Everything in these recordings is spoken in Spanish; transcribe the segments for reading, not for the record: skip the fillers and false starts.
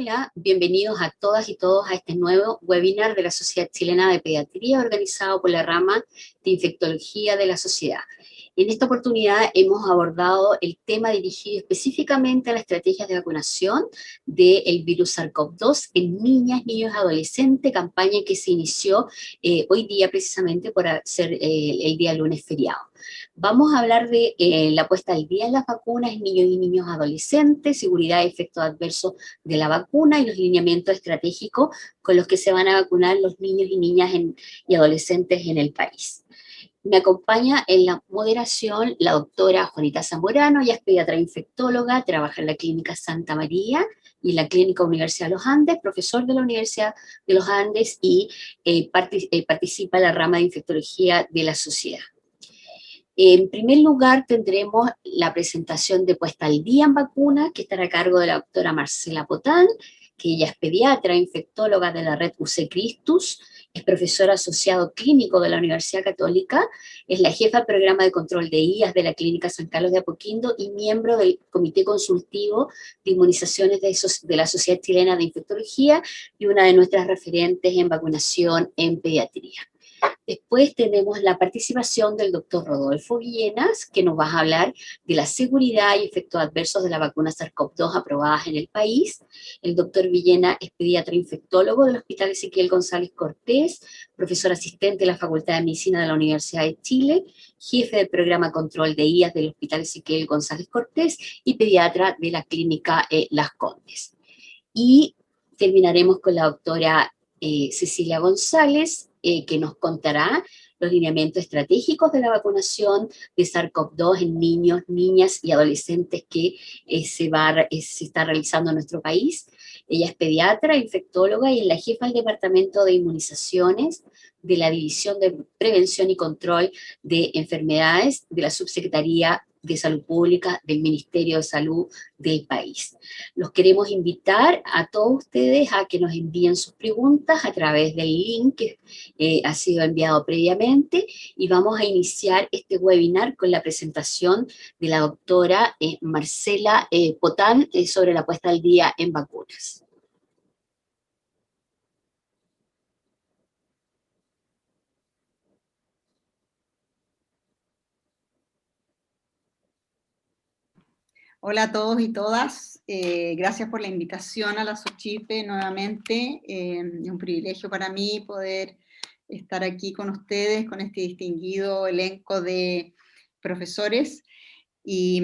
Hola, bienvenidos a todas y todos a este nuevo webinar de la Sociedad Chilena de Pediatría organizado por la rama de Infectología de la Sociedad. En esta oportunidad hemos abordado el tema dirigido específicamente a las estrategias de vacunación del virus SARS-CoV-2 en niñas, niños y adolescentes, campaña que se inició hoy día precisamente por ser el día lunes feriado. Vamos a hablar de la puesta al día en las vacunas en niños y niños adolescentes, seguridad y efectos adversos de la vacuna y los lineamientos estratégicos con los que se van a vacunar los niños y niñas y adolescentes en el país. Me acompaña en la moderación la doctora Juanita Zamorano, ella es pediatra infectóloga, trabaja en la Clínica Santa María y en la Clínica Universidad de los Andes, profesor de la Universidad de los Andes y participa en la rama de infectología de la sociedad. En primer lugar, tendremos la presentación de puesta al día en vacunas, que estará a cargo de la doctora Marcela Potán, que ella es pediatra, infectóloga de la red UC Christus, es profesor asociado clínico de la Universidad Católica, es la jefa del programa de control de IAS de la Clínica San Carlos de Apoquindo y miembro del Comité Consultivo de Inmunizaciones de la Sociedad Chilena de Infectología y una de nuestras referentes en vacunación en pediatría. Después tenemos la participación del doctor Rodolfo Villenas, que nos va a hablar de la seguridad y efectos adversos de la vacuna SARS-CoV-2 aprobadas en el país. El doctor Villena es pediatra infectólogo del Hospital Ezequiel González Cortés, profesor asistente de la Facultad de Medicina de la Universidad de Chile, jefe del programa Control de IAS del Hospital Ezequiel González Cortés y pediatra de la Clínica Las Condes. Y terminaremos con la doctora Cecilia González, que nos contará los lineamientos estratégicos de la vacunación de SARS-CoV-2 en niños, niñas y adolescentes que se está realizando en nuestro país. Ella es pediatra, infectóloga y es la jefa del Departamento de Inmunizaciones de la División de Prevención y Control de Enfermedades de la Subsecretaría de Salud Pública del Ministerio de Salud del país. Los queremos invitar a todos ustedes a que nos envíen sus preguntas a través del link que ha sido enviado previamente y vamos a iniciar este webinar con la presentación de la doctora Marcela Potán sobre la puesta al día en vacunas. Hola a todos y todas, gracias por la invitación a la SOCHIPE nuevamente, es un privilegio para mí poder estar aquí con ustedes, con este distinguido elenco de profesores. Y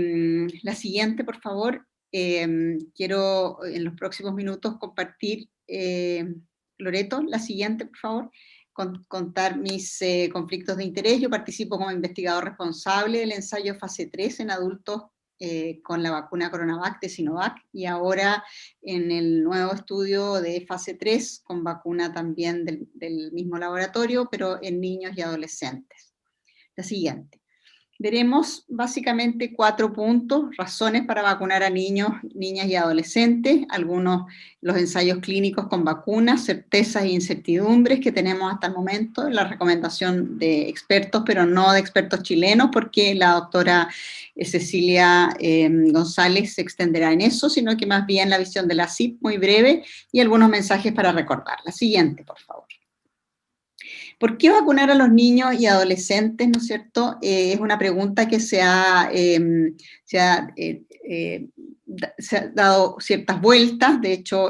la siguiente, por favor, quiero en los próximos minutos compartir, Loreto, la siguiente, por favor, contar mis conflictos de interés. Yo participo como investigador responsable del ensayo fase 3 en adultos con la vacuna Coronavac de Sinovac, y ahora en el nuevo estudio de fase 3 con vacuna también del mismo laboratorio, pero en niños y adolescentes. La siguiente. Veremos básicamente 4 puntos, razones para vacunar a niños, niñas y adolescentes, los ensayos clínicos con vacunas, certezas e incertidumbres que tenemos hasta el momento, la recomendación de expertos, pero no de expertos chilenos, porque la doctora Cecilia González se extenderá en eso, sino que más bien la visión de la CIP muy breve y algunos mensajes para recordar. La siguiente, por favor. ¿Por qué vacunar a los niños y adolescentes, no es cierto? Es una pregunta que se ha dado ciertas vueltas. De hecho,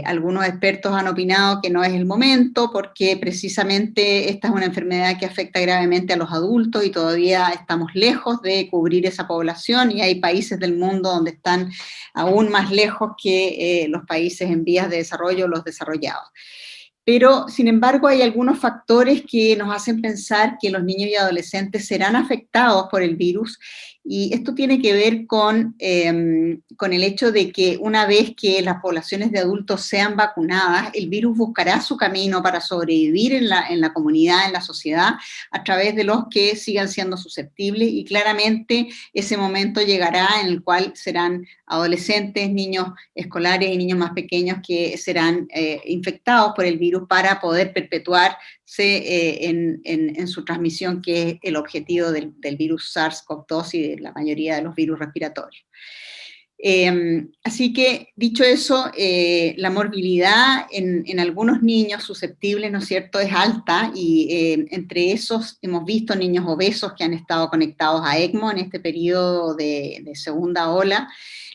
algunos expertos han opinado que no es el momento porque precisamente esta es una enfermedad que afecta gravemente a los adultos y todavía estamos lejos de cubrir esa población, y hay países del mundo donde están aún más lejos que los países en vías de desarrollo, los desarrollados. Pero, sin embargo, hay algunos factores que nos hacen pensar que los niños y adolescentes serán afectados por el virus, y esto tiene que ver con el hecho de que una vez que las poblaciones de adultos sean vacunadas, el virus buscará su camino para sobrevivir en la comunidad, en la sociedad, a través de los que sigan siendo susceptibles, y claramente ese momento llegará en el cual serán adolescentes, niños escolares y niños más pequeños que serán infectados por el virus para poder perpetuarse en su transmisión, que es el objetivo del virus SARS-CoV-2 y de la mayoría de los virus respiratorios. Así que, dicho eso, la morbilidad en algunos niños susceptibles, ¿no es cierto?, es alta, y entre esos hemos visto niños obesos que han estado conectados a ECMO en este periodo de segunda ola,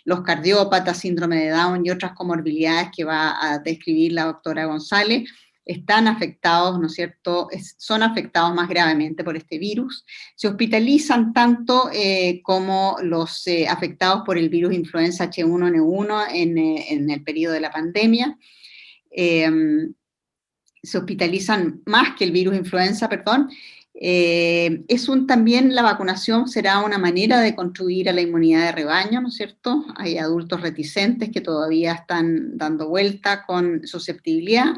los cardiópatas, síndrome de Down y otras comorbilidades que va a describir la doctora González, están afectados, ¿no es cierto?, son afectados más gravemente por este virus. Se hospitalizan tanto como los afectados por el virus influenza H1N1 en el periodo de la pandemia. Se hospitalizan más que el virus influenza, perdón. También la vacunación será una manera de contribuir a la inmunidad de rebaño, ¿no es cierto? Hay adultos reticentes que todavía están dando vuelta con susceptibilidad.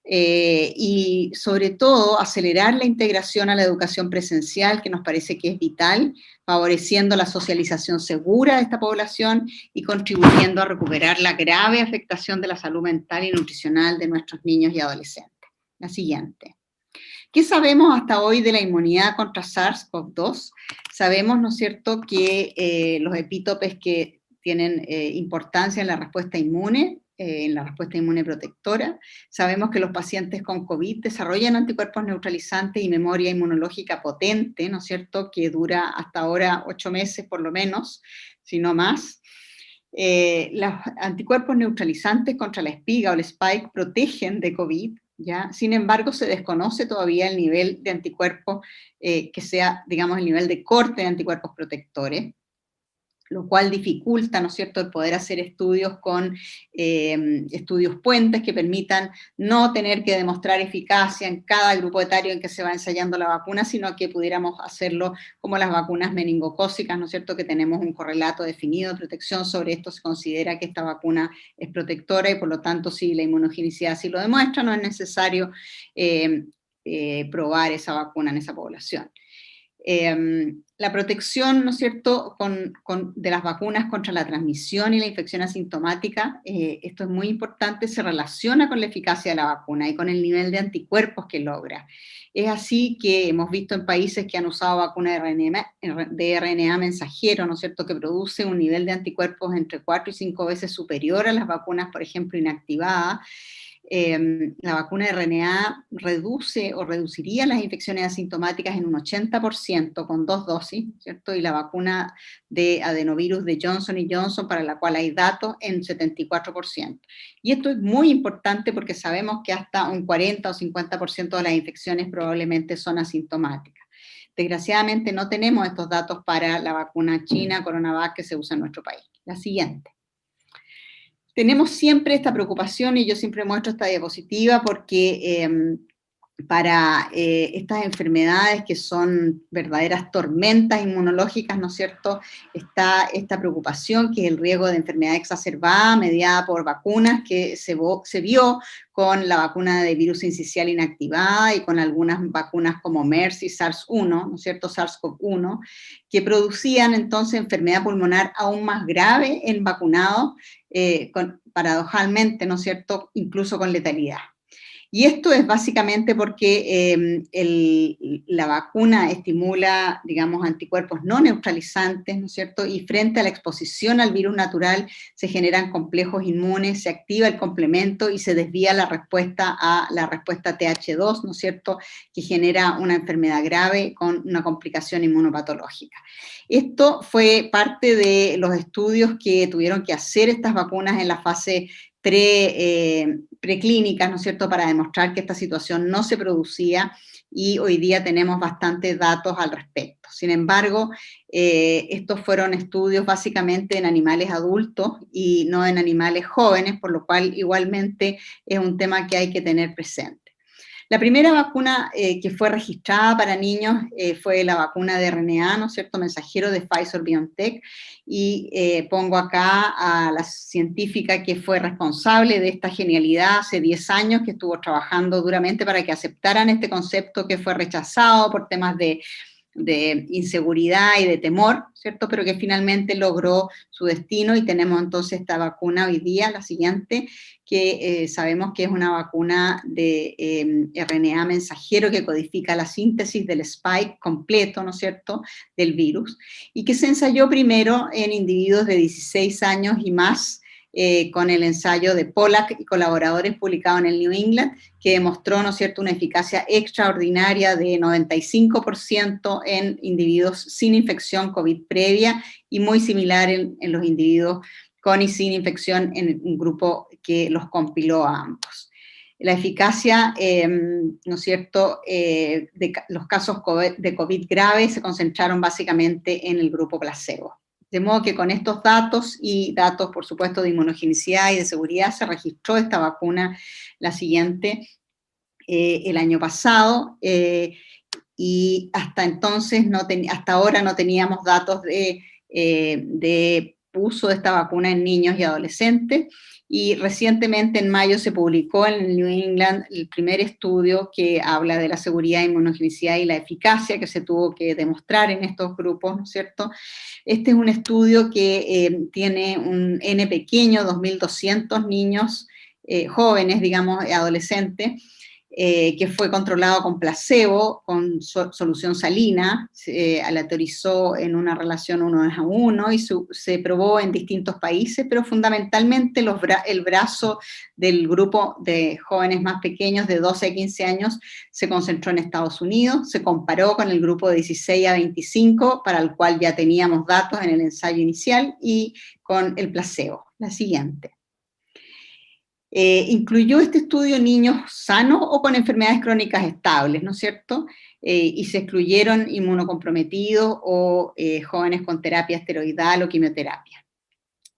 Y sobre todo acelerar la integración a la educación presencial, que nos parece que es vital, favoreciendo la socialización segura de esta población y contribuyendo a recuperar la grave afectación de la salud mental y nutricional de nuestros niños y adolescentes. La siguiente. ¿Qué sabemos hasta hoy de la inmunidad contra SARS-CoV-2? Sabemos, ¿no es cierto?, que los epítopes que tienen importancia en la respuesta inmune protectora. Sabemos que los pacientes con COVID desarrollan anticuerpos neutralizantes y memoria inmunológica potente, ¿no es cierto?, que dura hasta ahora 8 meses por lo menos, si no más. Los anticuerpos neutralizantes contra la espiga o el spike protegen de COVID, ¿ya? Sin embargo, se desconoce todavía el nivel de anticuerpos que sea, digamos, el nivel de corte de anticuerpos protectores, lo cual dificulta, ¿no es cierto?, el poder hacer estudios con estudios puentes que permitan no tener que demostrar eficacia en cada grupo etario en que se va ensayando la vacuna, sino que pudiéramos hacerlo como las vacunas meningocócicas, ¿no es cierto?, que tenemos un correlato definido de protección. Sobre esto se considera que esta vacuna es protectora y por lo tanto, si la inmunogenicidad así lo demuestra, no es necesario probar esa vacuna en esa población. La protección, ¿no es cierto?, de las vacunas contra la transmisión y la infección asintomática, esto es muy importante, se relaciona con la eficacia de la vacuna y con el nivel de anticuerpos que logra. Es así que hemos visto en países que han usado vacuna de RNA mensajero, ¿no es cierto?, que produce un nivel de anticuerpos entre 4 y 5 veces superior a las vacunas, por ejemplo, inactivadas. La vacuna de RNA reduce o reduciría las infecciones asintomáticas en un 80% con 2 dosis, ¿cierto? Y la vacuna de adenovirus de Johnson & Johnson, para la cual hay datos, en 74%. Y esto es muy importante porque sabemos que hasta un 40 o 50% de las infecciones probablemente son asintomáticas. Desgraciadamente no tenemos estos datos para la vacuna china Coronavac que se usa en nuestro país. La siguiente. Tenemos siempre esta preocupación, y yo siempre muestro esta diapositiva porque para estas enfermedades que son verdaderas tormentas inmunológicas, ¿no es cierto?, está esta preocupación que es el riesgo de enfermedad exacerbada mediada por vacunas que se vio con la vacuna de virus sincicial inactivada y con algunas vacunas como MERS y SARS-1, ¿no es cierto?, SARS-CoV-1, que producían entonces enfermedad pulmonar aún más grave en vacunados, paradojalmente, ¿no es cierto?, incluso con letalidad. Y esto es básicamente porque la vacuna estimula, digamos, anticuerpos no neutralizantes, ¿no es cierto?, y frente a la exposición al virus natural se generan complejos inmunes, se activa el complemento y se desvía la respuesta a la respuesta TH2, ¿no es cierto?, que genera una enfermedad grave con una complicación inmunopatológica. Esto fue parte de los estudios que tuvieron que hacer estas vacunas en la fase preclínicas, ¿no es cierto?, para demostrar que esta situación no se producía, y hoy día tenemos bastantes datos al respecto. Sin embargo, estos fueron estudios básicamente en animales adultos y no en animales jóvenes, por lo cual igualmente es un tema que hay que tener presente. La primera vacuna que fue registrada para niños fue la vacuna de RNA, ¿no es cierto?, mensajero de Pfizer-BioNTech, y pongo acá a la científica que fue responsable de esta genialidad hace 10 años, que estuvo trabajando duramente para que aceptaran este concepto, que fue rechazado por temas de inseguridad y de temor, ¿cierto? Pero que finalmente logró su destino y tenemos entonces esta vacuna hoy día, la siguiente, que sabemos que es una vacuna de RNA mensajero que codifica la síntesis del spike completo, ¿no es cierto?, del virus, y que se ensayó primero en individuos de 16 años y más, con el ensayo de Pollack y colaboradores publicado en el New England, que demostró, ¿no es cierto?, una eficacia extraordinaria de 95% en individuos sin infección COVID previa y muy similar en los individuos con y sin infección en un grupo que los compiló a ambos. La eficacia, ¿no es cierto?, de los casos de COVID grave se concentraron básicamente en el grupo placebo. De modo que con estos datos y datos, por supuesto, de inmunogenicidad y de seguridad, se registró esta vacuna, la siguiente, el año pasado, y hasta entonces, hasta ahora no teníamos datos de uso de esta vacuna en niños y adolescentes, y recientemente en mayo se publicó en el New England el primer estudio que habla de la seguridad, inmunogenicidad y la eficacia que se tuvo que demostrar en estos grupos, ¿no es cierto? Este es un estudio que tiene un N pequeño, 2.200 niños jóvenes, digamos, adolescentes, que fue controlado con placebo, con solución salina, aleatorizó en una relación 1:1 y se probó en distintos países, pero fundamentalmente el brazo del grupo de jóvenes más pequeños de 12 a 15 años se concentró en Estados Unidos, se comparó con el grupo de 16 a 25, para el cual ya teníamos datos en el ensayo inicial, y con el placebo. La siguiente. Incluyó este estudio niños sanos o con enfermedades crónicas estables, ¿no es cierto? Y se excluyeron inmunocomprometidos o jóvenes con terapia esteroidal o quimioterapia.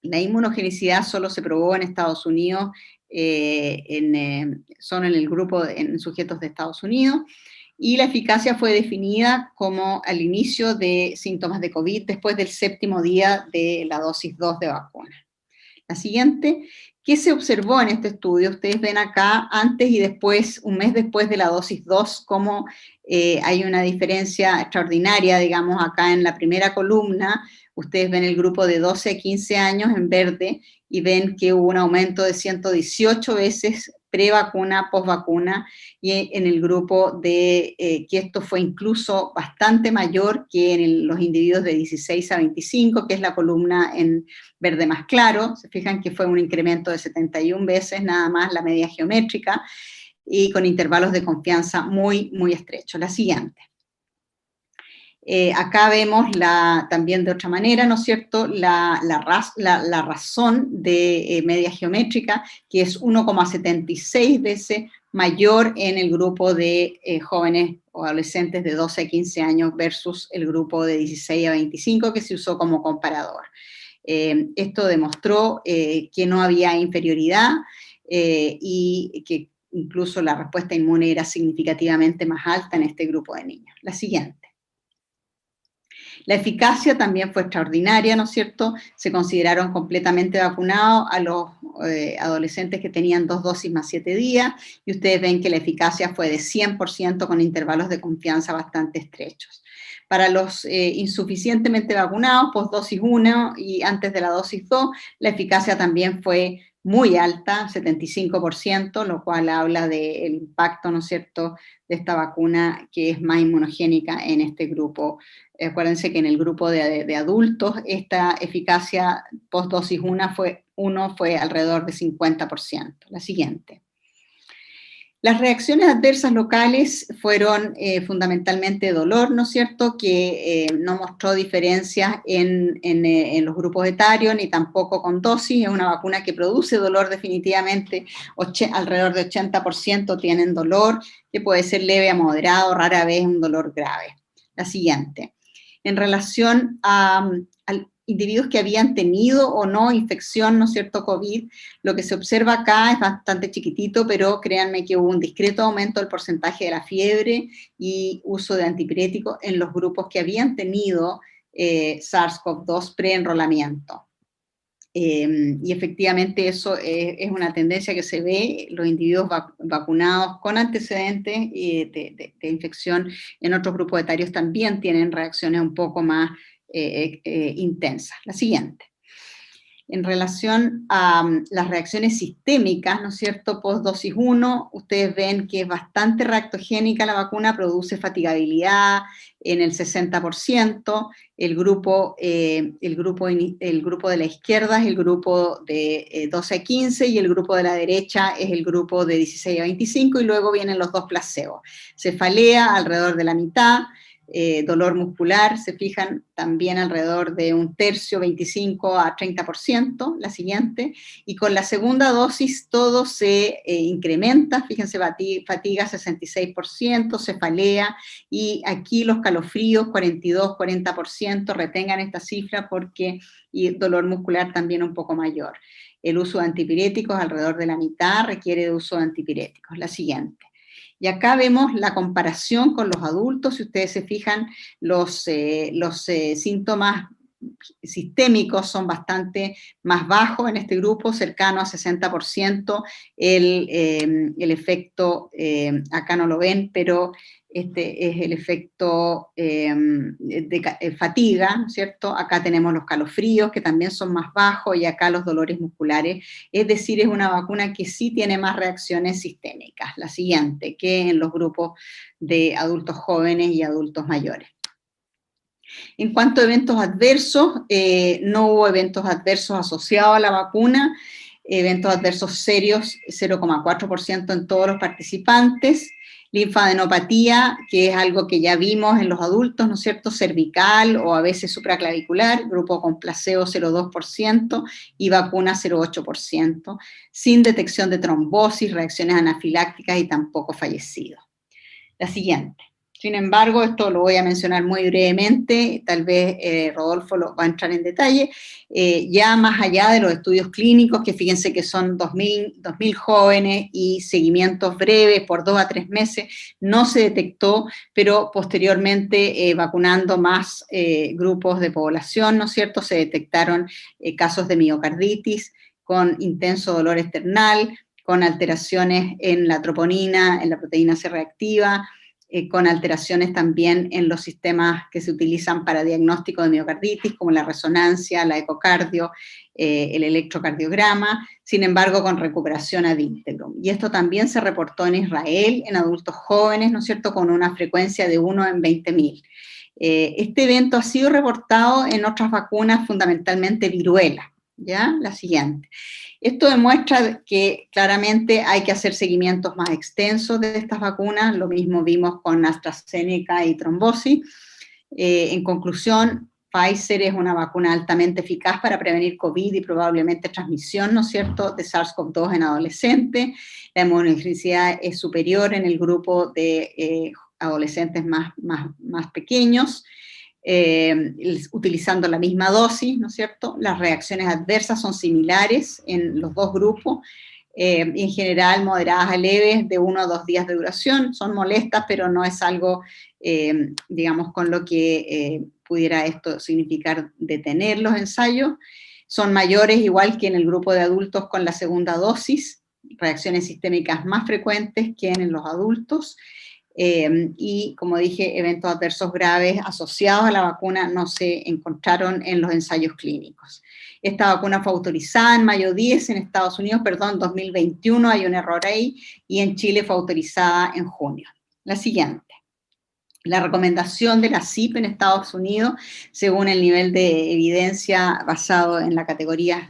La inmunogenicidad solo se probó en Estados Unidos, son en el grupo en sujetos de Estados Unidos, y la eficacia fue definida como al inicio de síntomas de COVID después del 7º día de la dosis 2 de vacuna. La siguiente. ¿Qué se observó en este estudio? Ustedes ven acá, antes y después, un mes después de la dosis 2, cómo hay una diferencia extraordinaria, digamos, acá en la primera columna. Ustedes ven el grupo de 12 a 15 años en verde y ven que hubo un aumento de 118 veces pre-vacuna, post-vacuna, y en el grupo de que esto fue incluso bastante mayor que en los individuos de 16 a 25, que es la columna en verde más claro. Se fijan que fue un incremento de 71 veces nada más la media geométrica, y con intervalos de confianza muy, muy estrechos. La siguiente. Acá vemos también de otra manera, ¿no es cierto?, la razón de media geométrica, que es 1,76 veces mayor en el grupo de jóvenes o adolescentes de 12 a 15 años versus el grupo de 16 a 25 que se usó como comparador. Esto demostró que no había inferioridad y que incluso la respuesta inmune era significativamente más alta en este grupo de niños. La siguiente. La eficacia también fue extraordinaria, ¿no es cierto? Se consideraron completamente vacunados a los adolescentes que tenían 2 dosis más 7 días, y ustedes ven que la eficacia fue de 100% con intervalos de confianza bastante estrechos. Para los insuficientemente vacunados, post-dosis 1 y antes de la dosis 2, la eficacia también fue muy alta, 75%, lo cual habla del impacto, ¿no es cierto?, de esta vacuna que es más inmunogénica en este grupo. Acuérdense que en el grupo de adultos esta eficacia post-dosis 1 fue alrededor de 50%. La siguiente. Las reacciones adversas locales fueron fundamentalmente dolor, ¿no es cierto?, que no mostró diferencias en los grupos etarios, ni tampoco con dosis. Es una vacuna que produce dolor definitivamente, alrededor de 80% tienen dolor, que puede ser leve a moderado, rara vez un dolor grave. La siguiente. En relación a individuos que habían tenido o no infección, ¿no es cierto?, COVID, lo que se observa acá es bastante chiquitito, pero créanme que hubo un discreto aumento del porcentaje de la fiebre y uso de antipiréticos en los grupos que habían tenido SARS-CoV-2 pre-enrolamiento. Y efectivamente eso es una tendencia que se ve, los individuos vacunados con antecedentes de infección en otros grupos etarios también tienen reacciones un poco más intensas. La siguiente. En relación a las reacciones sistémicas, ¿no es cierto?, post-dosis 1, ustedes ven que es bastante reactogénica la vacuna, produce fatigabilidad en el 60%, el grupo de la izquierda es el grupo de 12 a 15 y el grupo de la derecha es el grupo de 16 a 25 y luego vienen los dos placebos. Cefalea alrededor de la mitad, dolor muscular, se fijan, también alrededor de un tercio, 25 a 30%, la siguiente, y con la segunda dosis todo se incrementa, fíjense, fatiga 66%, cefalea, y aquí los calofríos 42-40%, retengan esta cifra porque, y dolor muscular también un poco mayor. El uso de antipiréticos alrededor de la mitad requiere de uso de antipiréticos. La siguiente. Y acá vemos la comparación con los adultos, si ustedes se fijan, los síntomas sistémicos son bastante más bajos en este grupo, cercano a 60%, el efecto, acá no lo ven, pero este es el efecto de fatiga, ¿no es cierto? Acá tenemos los calofríos, que también son más bajos, y acá los dolores musculares, es decir, es una vacuna que sí tiene más reacciones sistémicas. La siguiente, que en los grupos de adultos jóvenes y adultos mayores. En cuanto a eventos adversos, no hubo eventos adversos asociados a la vacuna, eventos adversos serios, 0,4% en todos los participantes, linfadenopatía, que es algo que ya vimos en los adultos, ¿no es cierto?, cervical o a veces supraclavicular, grupo con placebo 0,2% y vacuna 0,8%, sin detección de trombosis, reacciones anafilácticas y tampoco fallecidos. La siguiente. Sin embargo, esto lo voy a mencionar muy brevemente, tal vez Rodolfo lo va a entrar en detalle, ya más allá de los estudios clínicos, que fíjense que son 2.000 jóvenes y seguimientos breves por 2 a 3 meses, no se detectó, pero posteriormente vacunando más grupos de población, ¿no es cierto?, se detectaron casos de miocarditis con intenso dolor esternal, con alteraciones en la troponina, en la proteína C reactiva, con alteraciones también en los sistemas que se utilizan para diagnóstico de miocarditis, como la resonancia, la ecocardio, el electrocardiograma, sin embargo con recuperación ad integrum. Y esto también se reportó en Israel, en adultos jóvenes, ¿no es cierto?, con una frecuencia de 1 en 20.000. Este evento ha sido reportado en otras vacunas, fundamentalmente viruela. ¿Ya? La siguiente. Esto demuestra que claramente hay que hacer seguimientos más extensos de estas vacunas, lo mismo vimos con AstraZeneca y trombosis. En conclusión, Pfizer es una vacuna altamente eficaz para prevenir COVID y probablemente transmisión, ¿no es cierto?, de SARS-CoV-2 en adolescentes. La inmunogenicidad es superior en el grupo de adolescentes más pequeños. Utilizando la misma dosis, ¿no es cierto? Las reacciones adversas son similares en los dos grupos, y en general moderadas a leves, de 1 a 2 días de duración, son molestas, pero no es algo, digamos, con lo que pudiera esto significar detener los ensayos. Son mayores, igual que en el grupo de adultos con la segunda dosis, reacciones sistémicas más frecuentes que en los adultos. Y, como dije, eventos adversos graves asociados a la vacuna no se encontraron en los ensayos clínicos. Esta vacuna fue autorizada en mayo 10 en Estados Unidos, 2021, hay un error ahí, y en Chile fue autorizada en junio. La siguiente. La recomendación de la CIP en Estados Unidos, según el nivel de evidencia basado en las categorías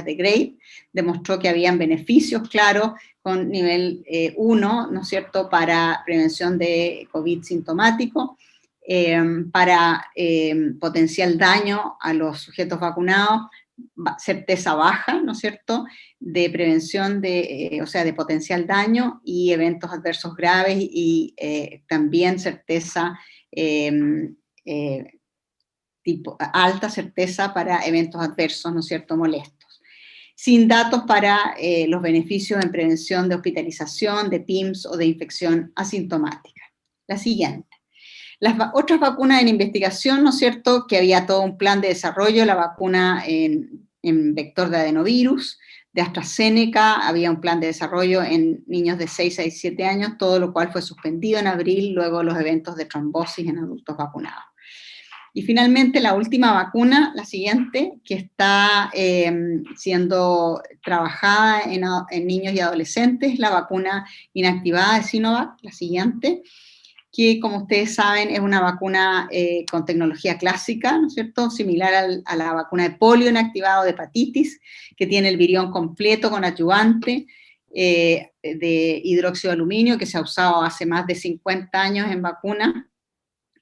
de grade, demostró que habían beneficios claros con nivel 1, ¿no es cierto?, para prevención de COVID sintomático, para potencial daño a los sujetos vacunados, certeza baja, ¿no es cierto?, de prevención de, o sea, de potencial daño y eventos adversos graves, y también certeza, alta certeza para eventos adversos, ¿no es cierto?, molestos. Sin datos para los beneficios en prevención de hospitalización, de PIMS o de infección asintomática. La siguiente. Las otras vacunas en investigación, ¿no es cierto?, que había todo un plan de desarrollo, la vacuna en en vector de adenovirus. De AstraZeneca había un plan de desarrollo en niños de 6 a 17 años, todo lo cual fue suspendido en abril, luego los eventos de trombosis en adultos vacunados. Y finalmente la última vacuna, la siguiente, que está siendo trabajada en niños y adolescentes, la vacuna inactivada de Sinovac, la siguiente, que como ustedes saben es una vacuna con tecnología clásica, ¿no es cierto?, similar a la vacuna de polio inactivado de hepatitis, que tiene el virión completo con adyuvante de hidróxido de aluminio, que se ha usado hace más de 50 años en vacunas.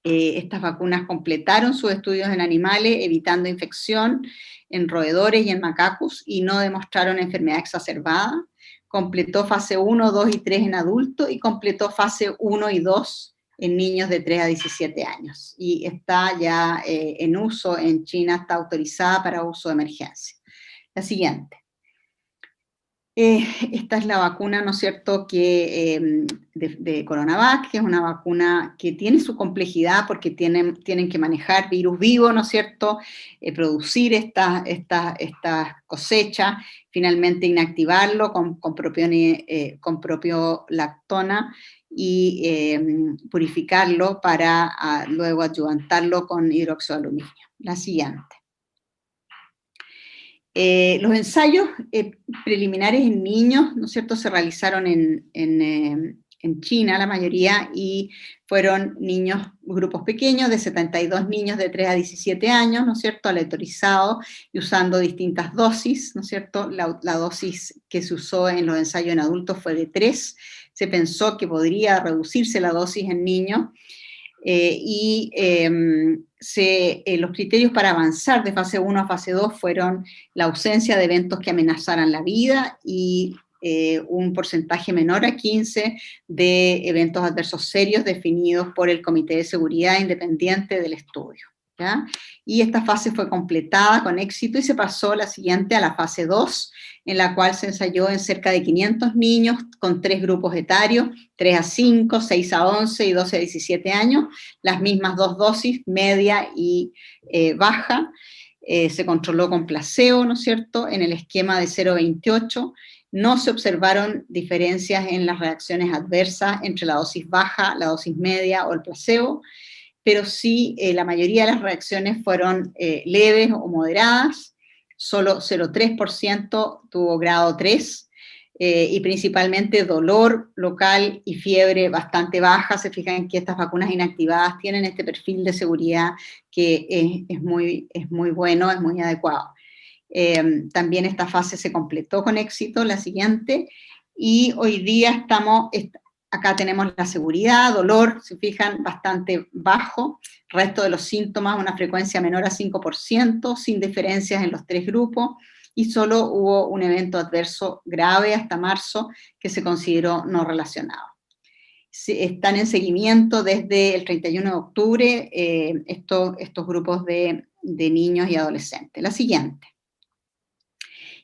Estas vacunas completaron sus estudios en animales, evitando infección en roedores y en macacos, y no demostraron enfermedad exacerbada. Completó fase 1, 2 y 3 en adultos, y completó fase 1 y 2 en niños de 3 a 17 años. Y está ya en uso en China, está autorizada para uso de emergencia. La siguiente. Esta es la vacuna, ¿no es cierto?, que, de CoronaVac, que es una vacuna que tiene su complejidad porque tienen que manejar virus vivo, ¿no es cierto?, producir esta cosecha, finalmente inactivarlo con propiolactona y purificarlo para luego adyuvantarlo con hidróxido de aluminio. La siguiente. Los ensayos preliminares en niños, ¿no es cierto?, se realizaron en China, la mayoría, y fueron grupos pequeños, de 72 niños de 3 a 17 años, ¿no es cierto?, aleatorizados, y usando distintas dosis, ¿no es cierto? La dosis que se usó en los ensayos en adultos fue de 3, se pensó que podría reducirse la dosis en niños, los criterios para avanzar de fase 1 a fase 2 fueron la ausencia de eventos que amenazaran la vida y un porcentaje menor a 15 de eventos adversos serios definidos por el Comité de Seguridad Independiente del estudio, ¿ya? Y esta fase fue completada con éxito y se pasó la siguiente a la fase 2, en la cual se ensayó en cerca de 500 niños con 3 grupos etarios, 3 a 5, 6 a 11 y 12 a 17 años, las mismas 2 dosis, media y baja. Se controló con placebo, ¿no es cierto?, en el esquema de 0,28. No se observaron diferencias en las reacciones adversas entre la dosis baja, la dosis media o el placebo, pero sí la mayoría de las reacciones fueron leves o moderadas. Solo 0,3% tuvo grado 3, y principalmente dolor local y fiebre bastante baja. Se fijan que estas vacunas inactivadas tienen este perfil de seguridad que es muy bueno, es muy adecuado. También esta fase se completó con éxito, la siguiente, y hoy día acá tenemos la seguridad, dolor, se fijan, bastante bajo, resto de los síntomas, una frecuencia menor a 5%, sin diferencias en los 3 grupos, y solo hubo un evento adverso grave hasta marzo que se consideró no relacionado. Están en seguimiento desde el 31 de octubre estos grupos de niños y adolescentes. La siguiente.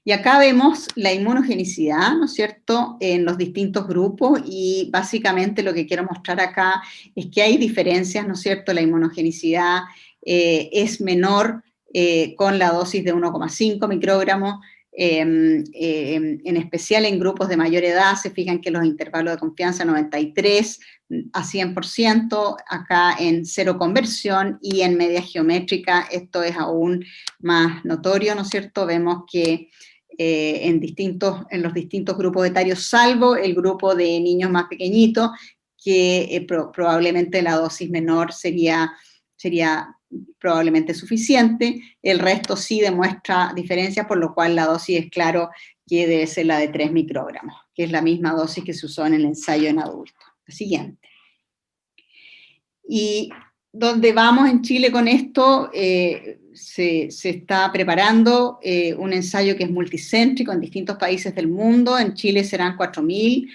Y acá vemos la inmunogenicidad, ¿no es cierto?, en los distintos grupos, y básicamente lo que quiero mostrar acá es que hay diferencias, ¿no es cierto? La inmunogenicidad es menor con la dosis de 1,5 microgramos, en especial en grupos de mayor edad. Se fijan que los intervalos de confianza 93 a 100%, acá en cero conversión, y en media geométrica esto es aún más notorio, ¿no es cierto? Vemos que en los distintos grupos etarios, salvo el grupo de niños más pequeñitos, que probablemente la dosis menor sería probablemente suficiente. El resto sí demuestra diferencias, por lo cual la dosis es claro que debe ser la de 3 microgramos, que es la misma dosis que se usó en el ensayo en adultos. La siguiente. Y donde vamos en Chile con esto, se está preparando un ensayo que es multicéntrico en distintos países del mundo. En Chile serán 4.000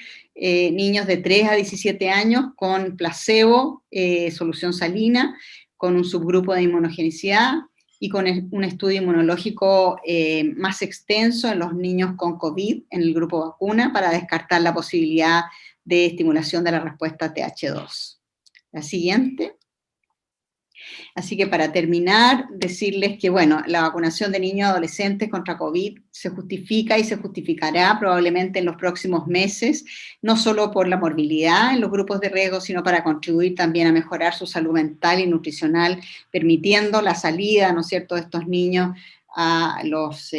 niños de 3 a 17 años con placebo, solución salina, con un subgrupo de inmunogenicidad y con un estudio inmunológico más extenso en los niños con COVID en el grupo vacuna para descartar la posibilidad de estimulación de la respuesta TH2. La siguiente. Así que para terminar, decirles que, bueno, la vacunación de niños y adolescentes contra COVID se justifica y se justificará probablemente en los próximos meses, no solo por la morbilidad en los grupos de riesgo, sino para contribuir también a mejorar su salud mental y nutricional, permitiendo la salida, ¿no es cierto?, de estos niños a los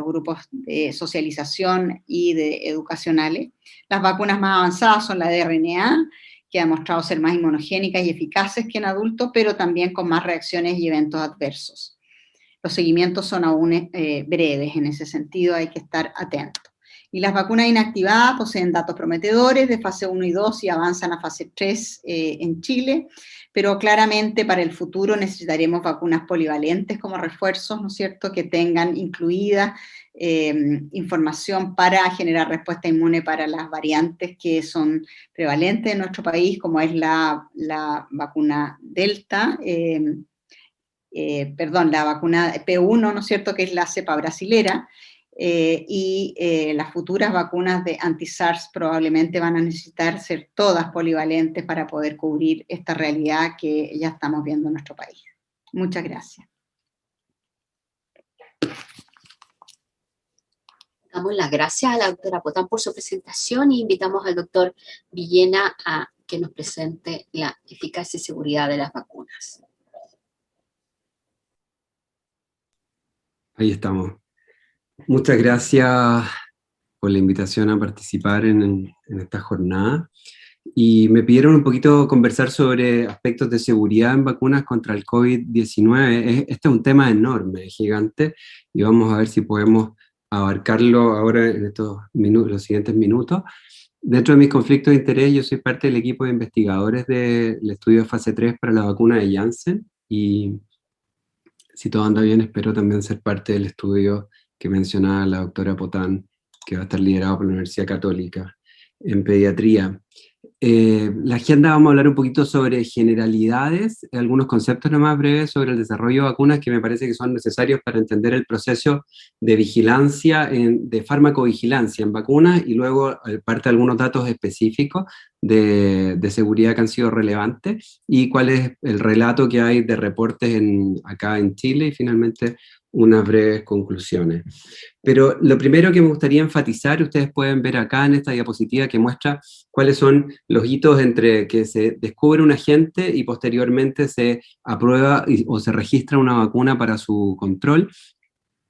grupos de socialización y de educacionales. Las vacunas más avanzadas son la de RNA, que ha demostrado ser más inmunogénicas y eficaces que en adultos, pero también con más reacciones y eventos adversos. Los seguimientos son aún breves, en ese sentido hay que estar atentos. Y las vacunas inactivadas poseen datos prometedores de fase 1 y 2 y avanzan a fase 3 en Chile, pero claramente para el futuro necesitaremos vacunas polivalentes como refuerzos, ¿no es cierto?, que tengan incluida información para generar respuesta inmune para las variantes que son prevalentes en nuestro país, como es la vacuna Delta, la vacuna P1, ¿no es cierto?, que es la cepa brasilera, y las futuras vacunas de anti-SARS probablemente van a necesitar ser todas polivalentes para poder cubrir esta realidad que ya estamos viendo en nuestro país. Muchas gracias. Damos las gracias a la doctora Potán por su presentación y invitamos al doctor Villena a que nos presente la eficacia y seguridad de las vacunas. Ahí estamos. Muchas gracias por la invitación a participar en esta jornada. Y me pidieron un poquito conversar sobre aspectos de seguridad en vacunas contra el COVID-19. Este es un tema enorme, gigante, y vamos a ver si podemos abarcarlo ahora en los siguientes minutos. Dentro de mis conflictos de interés, yo soy parte del equipo de investigadores del estudio de fase 3 para la vacuna de Janssen, y si todo anda bien, espero también ser parte del estudio que mencionaba la doctora Potán, que va a estar liderado por la Universidad Católica en pediatría. La agenda vamos a hablar un poquito sobre generalidades, algunos conceptos nomás breves sobre el desarrollo de vacunas que me parece que son necesarios para entender el proceso de vigilancia, de farmacovigilancia en vacunas, y luego parte de algunos datos específicos de seguridad que han sido relevantes, y cuál es el relato que hay de reportes acá en Chile, y finalmente unas breves conclusiones. Pero lo primero que me gustaría enfatizar, ustedes pueden ver acá en esta diapositiva que muestra cuáles son los hitos entre que se descubre un agente y posteriormente se aprueba o se registra una vacuna para su control.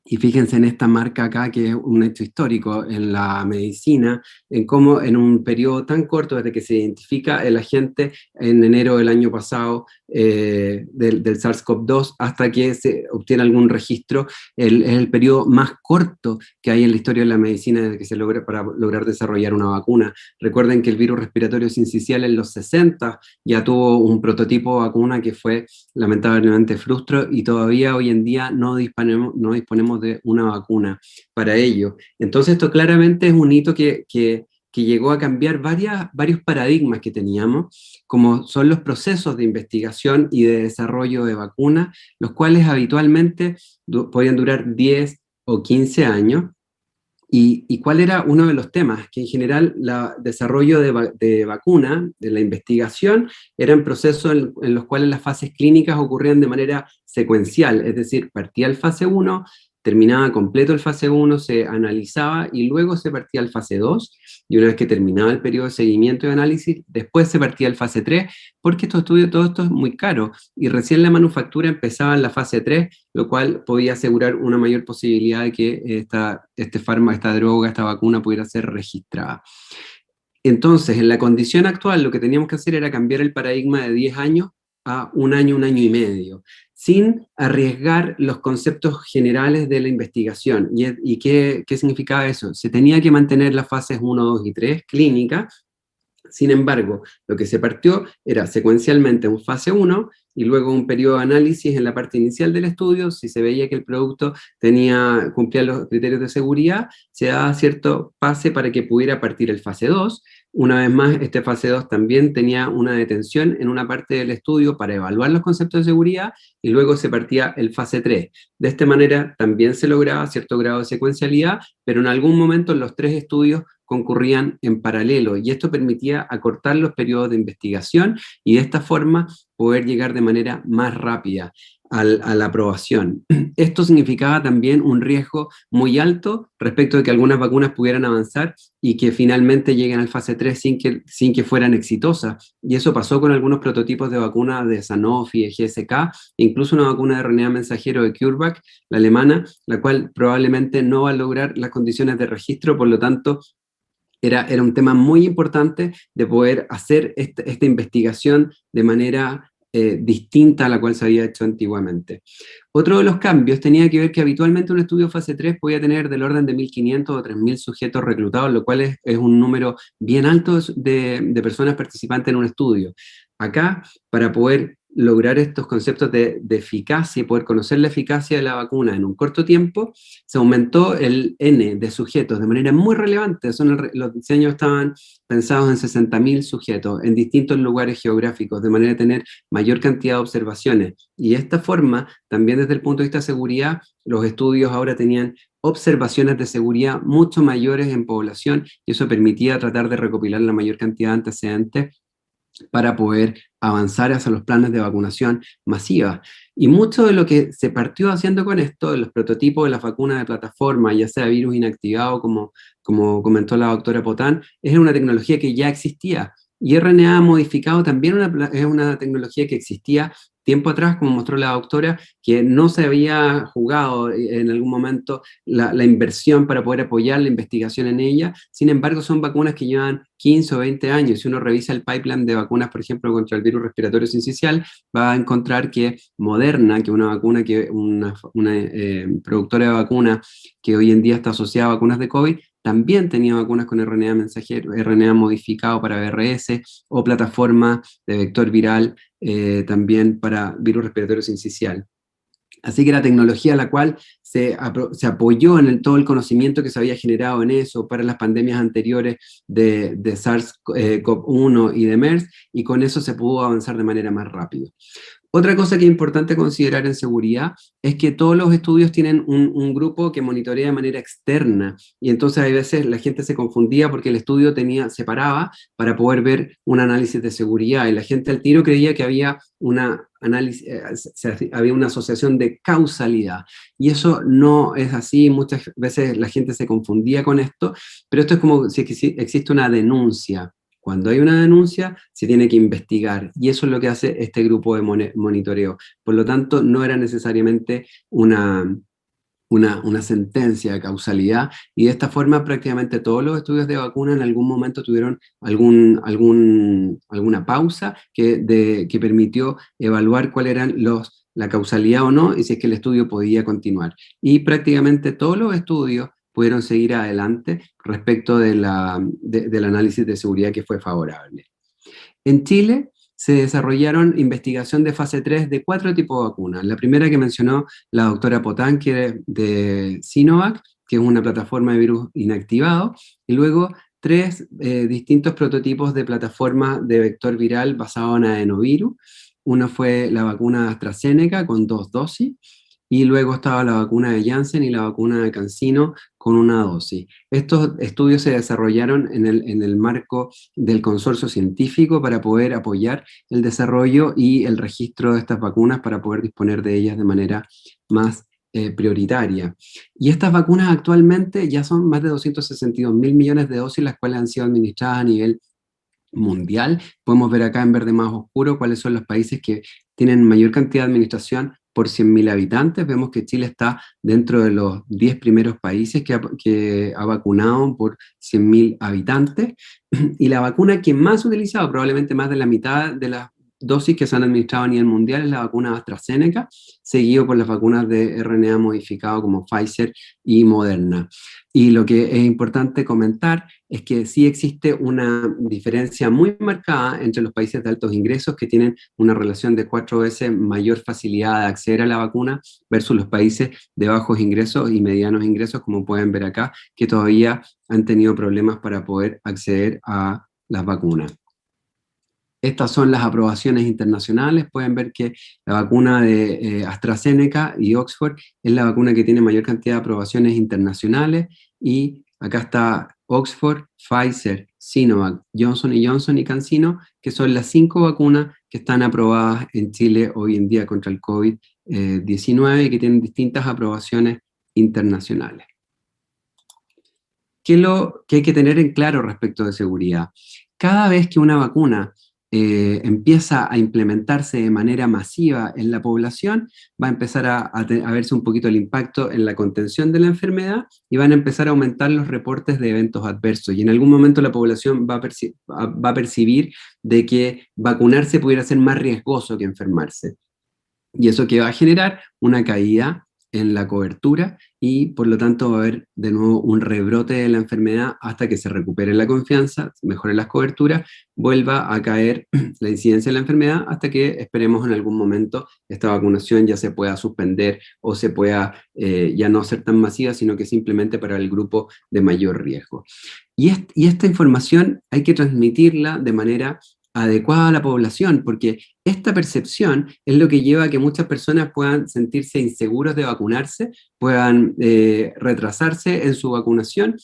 Y fíjense en esta marca acá, que es un hecho histórico en la medicina, en cómo en un periodo tan corto desde que se identifica el agente en enero del año pasado del SARS-CoV-2 hasta que se obtiene algún registro, es el periodo más corto que hay en la historia de la medicina desde que se logra para lograr desarrollar una vacuna. Recuerden que el virus respiratorio sincicial en los 60 ya tuvo un prototipo de vacuna que fue lamentablemente frustró, y todavía hoy en día no disponemos de una vacuna para ello. Entonces esto claramente es un hito que llegó a cambiar varios paradigmas que teníamos, como son los procesos de investigación y de desarrollo de vacunas, los cuales habitualmente podían durar 10 o 15 años. ¿Y cuál era uno de los temas? Que en general el desarrollo de vacuna, de la investigación, eran procesos en los cuales las fases clínicas ocurrían de manera secuencial, es decir, partía el fase 1, terminaba completo el fase 1, se analizaba y luego se partía al fase 2, y una vez que terminaba el periodo de seguimiento y análisis, después se partía al fase 3, porque todo esto es muy caro, y recién la manufactura empezaba en la fase 3, lo cual podía asegurar una mayor posibilidad de que esta droga, esta vacuna pudiera ser registrada. Entonces, en la condición actual, lo que teníamos que hacer era cambiar el paradigma de 10 años a un año y medio, sin arriesgar los conceptos generales de la investigación. ¿Y qué significaba eso? Se tenía que mantener las fases 1, 2 y 3 clínicas. Sin embargo, lo que se partió era secuencialmente un fase 1 y luego un periodo de análisis en la parte inicial del estudio. Si se veía que el producto cumplía los criterios de seguridad, se daba cierto pase para que pudiera partir el fase 2. Una vez más, este fase 2 también tenía una detención en una parte del estudio para evaluar los conceptos de seguridad, y luego se partía el fase 3. De esta manera también se lograba cierto grado de secuencialidad, pero en algún momento los tres estudios concurrían en paralelo, y esto permitía acortar los periodos de investigación y de esta forma poder llegar de manera más rápida a la aprobación. Esto significaba también un riesgo muy alto respecto de que algunas vacunas pudieran avanzar y que finalmente lleguen al fase 3 sin que fueran exitosas. Y eso pasó con algunos prototipos de vacunas de Sanofi, de GSK, incluso una vacuna de RNA mensajero de CureVac, la alemana, la cual probablemente no va a lograr las condiciones de registro, por lo tanto, era un tema muy importante de poder hacer esta investigación de manera distinta a la cual se había hecho antiguamente. Otro de los cambios tenía que ver que habitualmente un estudio fase 3 podía tener del orden de 1.500 o 3.000 sujetos reclutados, lo cual es un número bien alto de personas participantes en un estudio. Acá, para poder lograr estos conceptos de eficacia y poder conocer la eficacia de la vacuna en un corto tiempo, se aumentó el N de sujetos de manera muy relevante. Los diseños estaban pensados en 60.000 sujetos en distintos lugares geográficos, de manera de tener mayor cantidad de observaciones. Y de esta forma, también desde el punto de vista de seguridad, los estudios ahora tenían observaciones de seguridad mucho mayores en población, y eso permitía tratar de recopilar la mayor cantidad de antecedentes para poder avanzar hacia los planes de vacunación masiva. Y mucho de lo que se partió haciendo con esto, de los prototipos de las vacunas de plataforma, ya sea virus inactivado, como comentó la doctora Potán, es una tecnología que ya existía. Y RNA modificado también es una tecnología que existía tiempo atrás, como mostró la doctora, que no se había jugado en algún momento la inversión para poder apoyar la investigación en ella. Sin embargo, son vacunas que llevan 15 o 20 años. Si uno revisa el pipeline de vacunas, por ejemplo, contra el virus respiratorio sincicial, va a encontrar que Moderna, que una vacuna, una productora de vacunas que hoy en día está asociada a vacunas de COVID, también tenía vacunas con RNA mensajero, RNA modificado para VRS, o plataforma de vector viral también para virus respiratorio sincicial. Así que la tecnología a la cual se apoyó en todo el conocimiento que se había generado en eso para las pandemias anteriores de SARS-CoV-1 y de MERS, y con eso se pudo avanzar de manera más rápida. Otra cosa que es importante considerar en seguridad es que todos los estudios tienen un grupo que monitorea de manera externa, y entonces a veces la gente se confundía porque el estudio separaba para poder ver un análisis de seguridad, y la gente al tiro creía que había había una asociación de causalidad, y eso no es así. Muchas veces la gente se confundía con esto, pero esto es como si existe una denuncia. Cuando hay una denuncia, se tiene que investigar, y eso es lo que hace este grupo de monitoreo. Por lo tanto, no era necesariamente una sentencia de causalidad, y de esta forma prácticamente todos los estudios de vacuna en algún momento tuvieron alguna pausa que permitió evaluar cuál eran la causalidad o no, y si es que el estudio podía continuar. Y prácticamente todos los estudios pudieron seguir adelante respecto del análisis de seguridad que fue favorable. En Chile se desarrollaron investigación de fase 3 de 4 tipos de vacunas. La primera que mencionó la doctora Potán, que es de Sinovac, que es una plataforma de virus inactivado, y luego 3 distintos prototipos de plataforma de vector viral basado en adenovirus. Uno fue la vacuna AstraZeneca con 2 dosis, y luego estaba la vacuna de Janssen y la vacuna de CanSino con 1 dosis. Estos estudios se desarrollaron en el marco del consorcio científico para poder apoyar el desarrollo y el registro de estas vacunas, para poder disponer de ellas de manera más prioritaria. Y estas vacunas actualmente ya son más de 262.000 millones de dosis, las cuales han sido administradas a nivel mundial. Podemos ver acá en verde más oscuro cuáles son los países que tienen mayor cantidad de administración por 100.000 habitantes. Vemos que Chile está dentro de los 10 primeros países que ha vacunado por 100.000 habitantes, y la vacuna que más utilizado, probablemente más de la mitad de las dosis que se han administrado a nivel mundial, es la vacuna AstraZeneca, seguido por las vacunas de RNA modificado como Pfizer y Moderna. Y lo que es importante comentar es que sí existe una diferencia muy marcada entre los países de altos ingresos, que tienen una relación de 4 veces mayor facilidad de acceder a la vacuna, versus los países de bajos ingresos y medianos ingresos, como pueden ver acá, que todavía han tenido problemas para poder acceder a las vacunas. Estas son las aprobaciones internacionales. Pueden ver que la vacuna de AstraZeneca y Oxford es la vacuna que tiene mayor cantidad de aprobaciones internacionales, y acá está Oxford, Pfizer, Sinovac, Johnson & Johnson y CanSino, que son las 5 vacunas que están aprobadas en Chile hoy en día contra el COVID-19 y que tienen distintas aprobaciones internacionales. ¿Qué es lo que hay que tener en claro respecto de seguridad? Cada vez que una vacuna empieza a implementarse de manera masiva en la población, va a empezar a verse un poquito el impacto en la contención de la enfermedad y van a empezar a aumentar los reportes de eventos adversos. Y en algún momento la población va a percibir de que vacunarse pudiera ser más riesgoso que enfermarse. Y eso que va a generar una caída en la cobertura y por lo tanto va a haber de nuevo un rebrote de la enfermedad hasta que se recupere la confianza, mejoren las coberturas, vuelva a caer la incidencia de la enfermedad hasta que esperemos en algún momento esta vacunación ya se pueda suspender o se pueda ya no ser tan masiva, sino que simplemente para el grupo de mayor riesgo. Y esta información hay que transmitirla de manera adecuada a la población, porque esta percepción es lo que lleva a que muchas personas puedan sentirse inseguros de vacunarse, puedan retrasarse en su vacunación,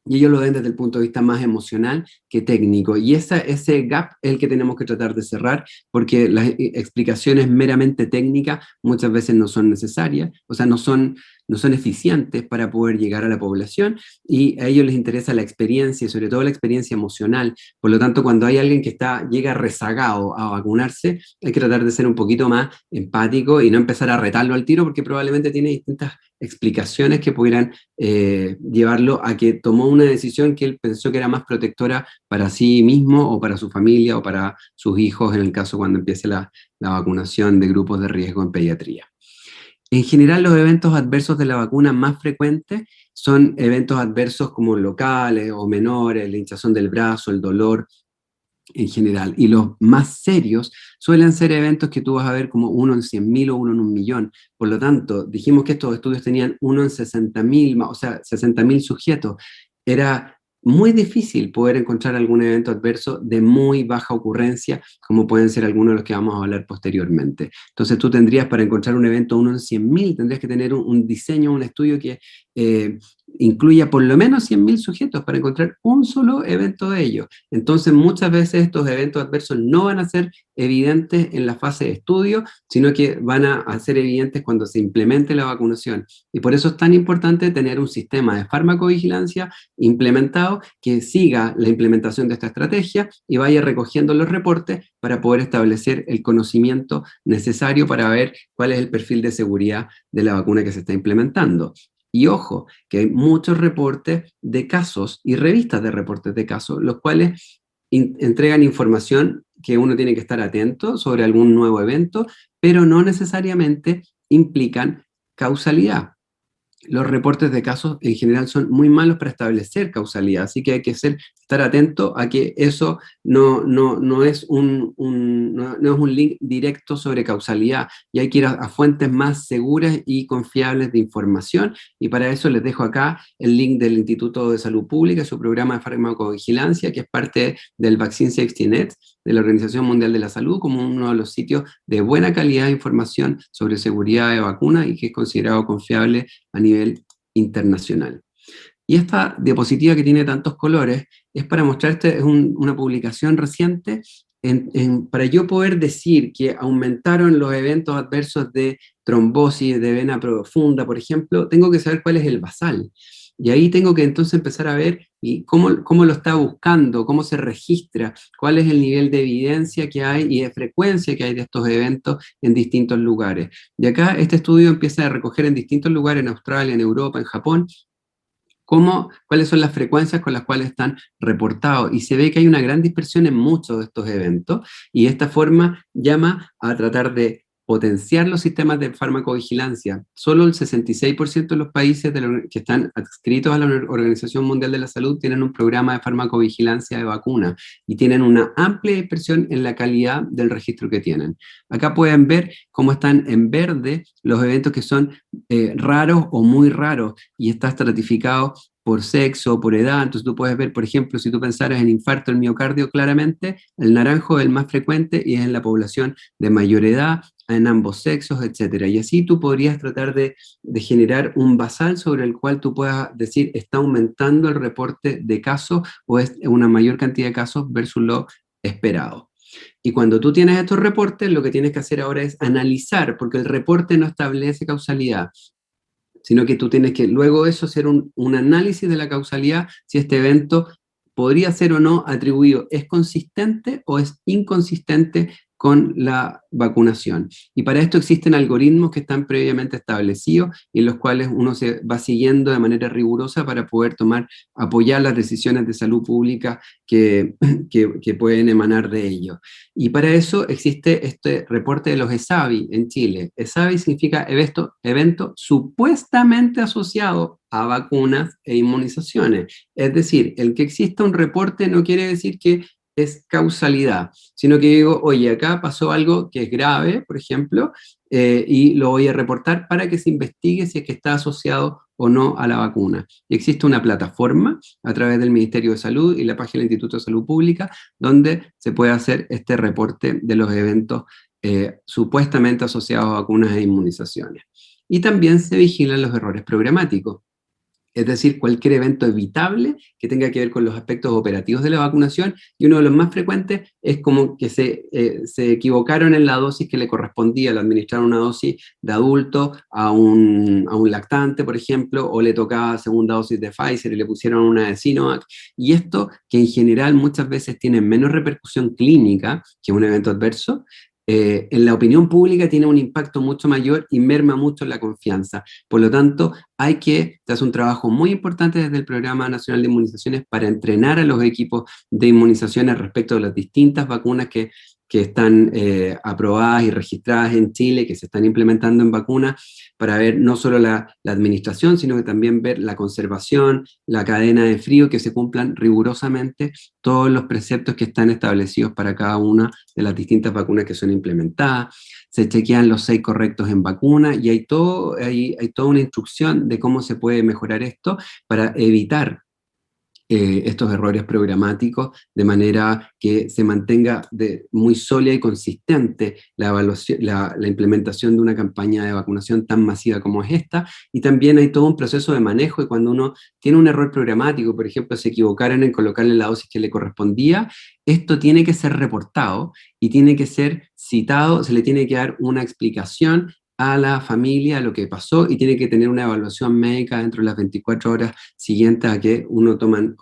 y ellos lo ven desde el punto de vista más emocional que técnico. Y ese gap es el que tenemos que tratar de cerrar, porque las explicaciones meramente técnicas muchas veces no son necesarias, o sea, no son eficientes para poder llegar a la población, y a ellos les interesa la experiencia, y sobre todo la experiencia emocional. Por lo tanto, cuando hay alguien que llega rezagado a vacunarse, hay que tratar de ser un poquito más empático y no empezar a retarlo al tiro, porque probablemente tiene distintas explicaciones que pudieran llevarlo a que tomó una decisión que él pensó que era más protectora para sí mismo o para su familia o para sus hijos, en el caso cuando empiece la vacunación de grupos de riesgo en pediatría. En general, los eventos adversos de la vacuna más frecuentes son eventos adversos como locales o menores, la hinchazón del brazo, el dolor en general. Y los más serios suelen ser eventos que tú vas a ver como 1 en 100.000 o 1 en 1.000.000. Por lo tanto, dijimos que estos estudios tenían 1 en 60.000, o sea, 60.000 sujetos. Era muy difícil poder encontrar algún evento adverso de muy baja ocurrencia, como pueden ser algunos de los que vamos a hablar posteriormente. Entonces tú tendrías, para encontrar un evento 1 en 100.000, tendrías que tener un diseño, un estudio que incluya por lo menos 100.000 sujetos para encontrar un solo evento de ellos. Entonces muchas veces estos eventos adversos no van a ser evidentes en la fase de estudio, sino que van a ser evidentes cuando se implemente la vacunación. Y por eso es tan importante tener un sistema de farmacovigilancia implementado que siga la implementación de esta estrategia y vaya recogiendo los reportes para poder establecer el conocimiento necesario para ver cuál es el perfil de seguridad de la vacuna que se está implementando. Y ojo, que hay muchos reportes de casos y revistas de reportes de casos, los cuales entregan información que uno tiene que estar atento sobre algún nuevo evento, pero no necesariamente implican causalidad. Los reportes de casos en general son muy malos para establecer causalidad, así que hay que estar atento a que eso no es un link directo sobre causalidad, y hay que ir a fuentes más seguras y confiables de información, y para eso les dejo acá el link del Instituto de Salud Pública, su programa de farmacovigilancia, que es parte del Vaccine Safety Net de la Organización Mundial de la Salud, como uno de los sitios de buena calidad de información sobre seguridad de vacunas y que es considerado confiable a nivel internacional. Y esta diapositiva que tiene tantos colores es para mostrarte, es una publicación reciente para yo poder decir que aumentaron los eventos adversos de trombosis de vena profunda, por ejemplo, tengo que saber cuál es el basal. Y ahí tengo que entonces empezar a ver y cómo lo está buscando, cómo se registra, cuál es el nivel de evidencia que hay y de frecuencia que hay de estos eventos en distintos lugares. De acá este estudio empieza a recoger en distintos lugares, en Australia, en Europa, en Japón, cuáles son las frecuencias con las cuales están reportados, y se ve que hay una gran dispersión en muchos de estos eventos, y de esta forma llama a tratar de potenciar los sistemas de farmacovigilancia. Solo el 66% de los países que están adscritos a la Organización Mundial de la Salud tienen un programa de farmacovigilancia de vacunas, y tienen una amplia dispersión en la calidad del registro que tienen. Acá pueden ver cómo están en verde los eventos que son raros o muy raros, y está estratificado por sexo, por edad. Entonces tú puedes ver, por ejemplo, si tú pensaras en infarto del miocardio, claramente el naranjo es el más frecuente y es en la población de mayor edad, en ambos sexos, etc. Y así tú podrías tratar de generar un basal sobre el cual tú puedas decir, está aumentando el reporte de casos o es una mayor cantidad de casos versus lo esperado. Y cuando tú tienes estos reportes, lo que tienes que hacer ahora es analizar, porque el reporte no establece causalidad, sino que tú tienes que luego de eso hacer un análisis de la causalidad, si este evento podría ser o no atribuido, ¿es consistente o es inconsistente con la vacunación? Y para esto existen algoritmos que están previamente establecidos y en los cuales uno se va siguiendo de manera rigurosa para poder apoyar las decisiones de salud pública que pueden emanar de ello. Y para eso existe este reporte de los ESAVI en Chile. ESAVI significa evento supuestamente asociado a vacunas e inmunizaciones. Es decir, el que exista un reporte no quiere decir que es causalidad, sino que digo, oye, acá pasó algo que es grave, por ejemplo, y lo voy a reportar para que se investigue si es que está asociado o no a la vacuna. Y existe una plataforma a través del Ministerio de Salud y la página del Instituto de Salud Pública donde se puede hacer este reporte de los eventos supuestamente asociados a vacunas e inmunizaciones. Y también se vigilan los errores programáticos. Es decir, cualquier evento evitable que tenga que ver con los aspectos operativos de la vacunación, y uno de los más frecuentes es como que se equivocaron en la dosis que le correspondía, le administraron una dosis de adulto a un lactante, por ejemplo, o le tocaba segunda dosis de Pfizer y le pusieron una de Sinovac, y esto, que en general muchas veces tiene menos repercusión clínica que un evento adverso, en la opinión pública tiene un impacto mucho mayor y merma mucho la confianza. Por lo tanto, se hace un trabajo muy importante desde el Programa Nacional de Inmunizaciones para entrenar a los equipos de inmunizaciones respecto de las distintas vacunas que están aprobadas y registradas en Chile, que se están implementando en vacunas, para ver no solo la administración, sino que también ver la conservación, la cadena de frío, que se cumplan rigurosamente todos los preceptos que están establecidos para cada una de las distintas vacunas que son implementadas. Se chequean los 6 correctos en vacuna y hay toda una instrucción de cómo se puede mejorar esto para evitar estos errores programáticos, de manera que se mantenga muy sólida y consistente la implementación de una campaña de vacunación tan masiva como es esta, y también hay todo un proceso de manejo, y cuando uno tiene un error programático, por ejemplo, se equivocaron en colocarle la dosis que le correspondía, esto tiene que ser reportado y tiene que ser citado, se le tiene que dar una explicación a la familia lo que pasó, y tiene que tener una evaluación médica dentro de las 24 horas siguientes a que uno toma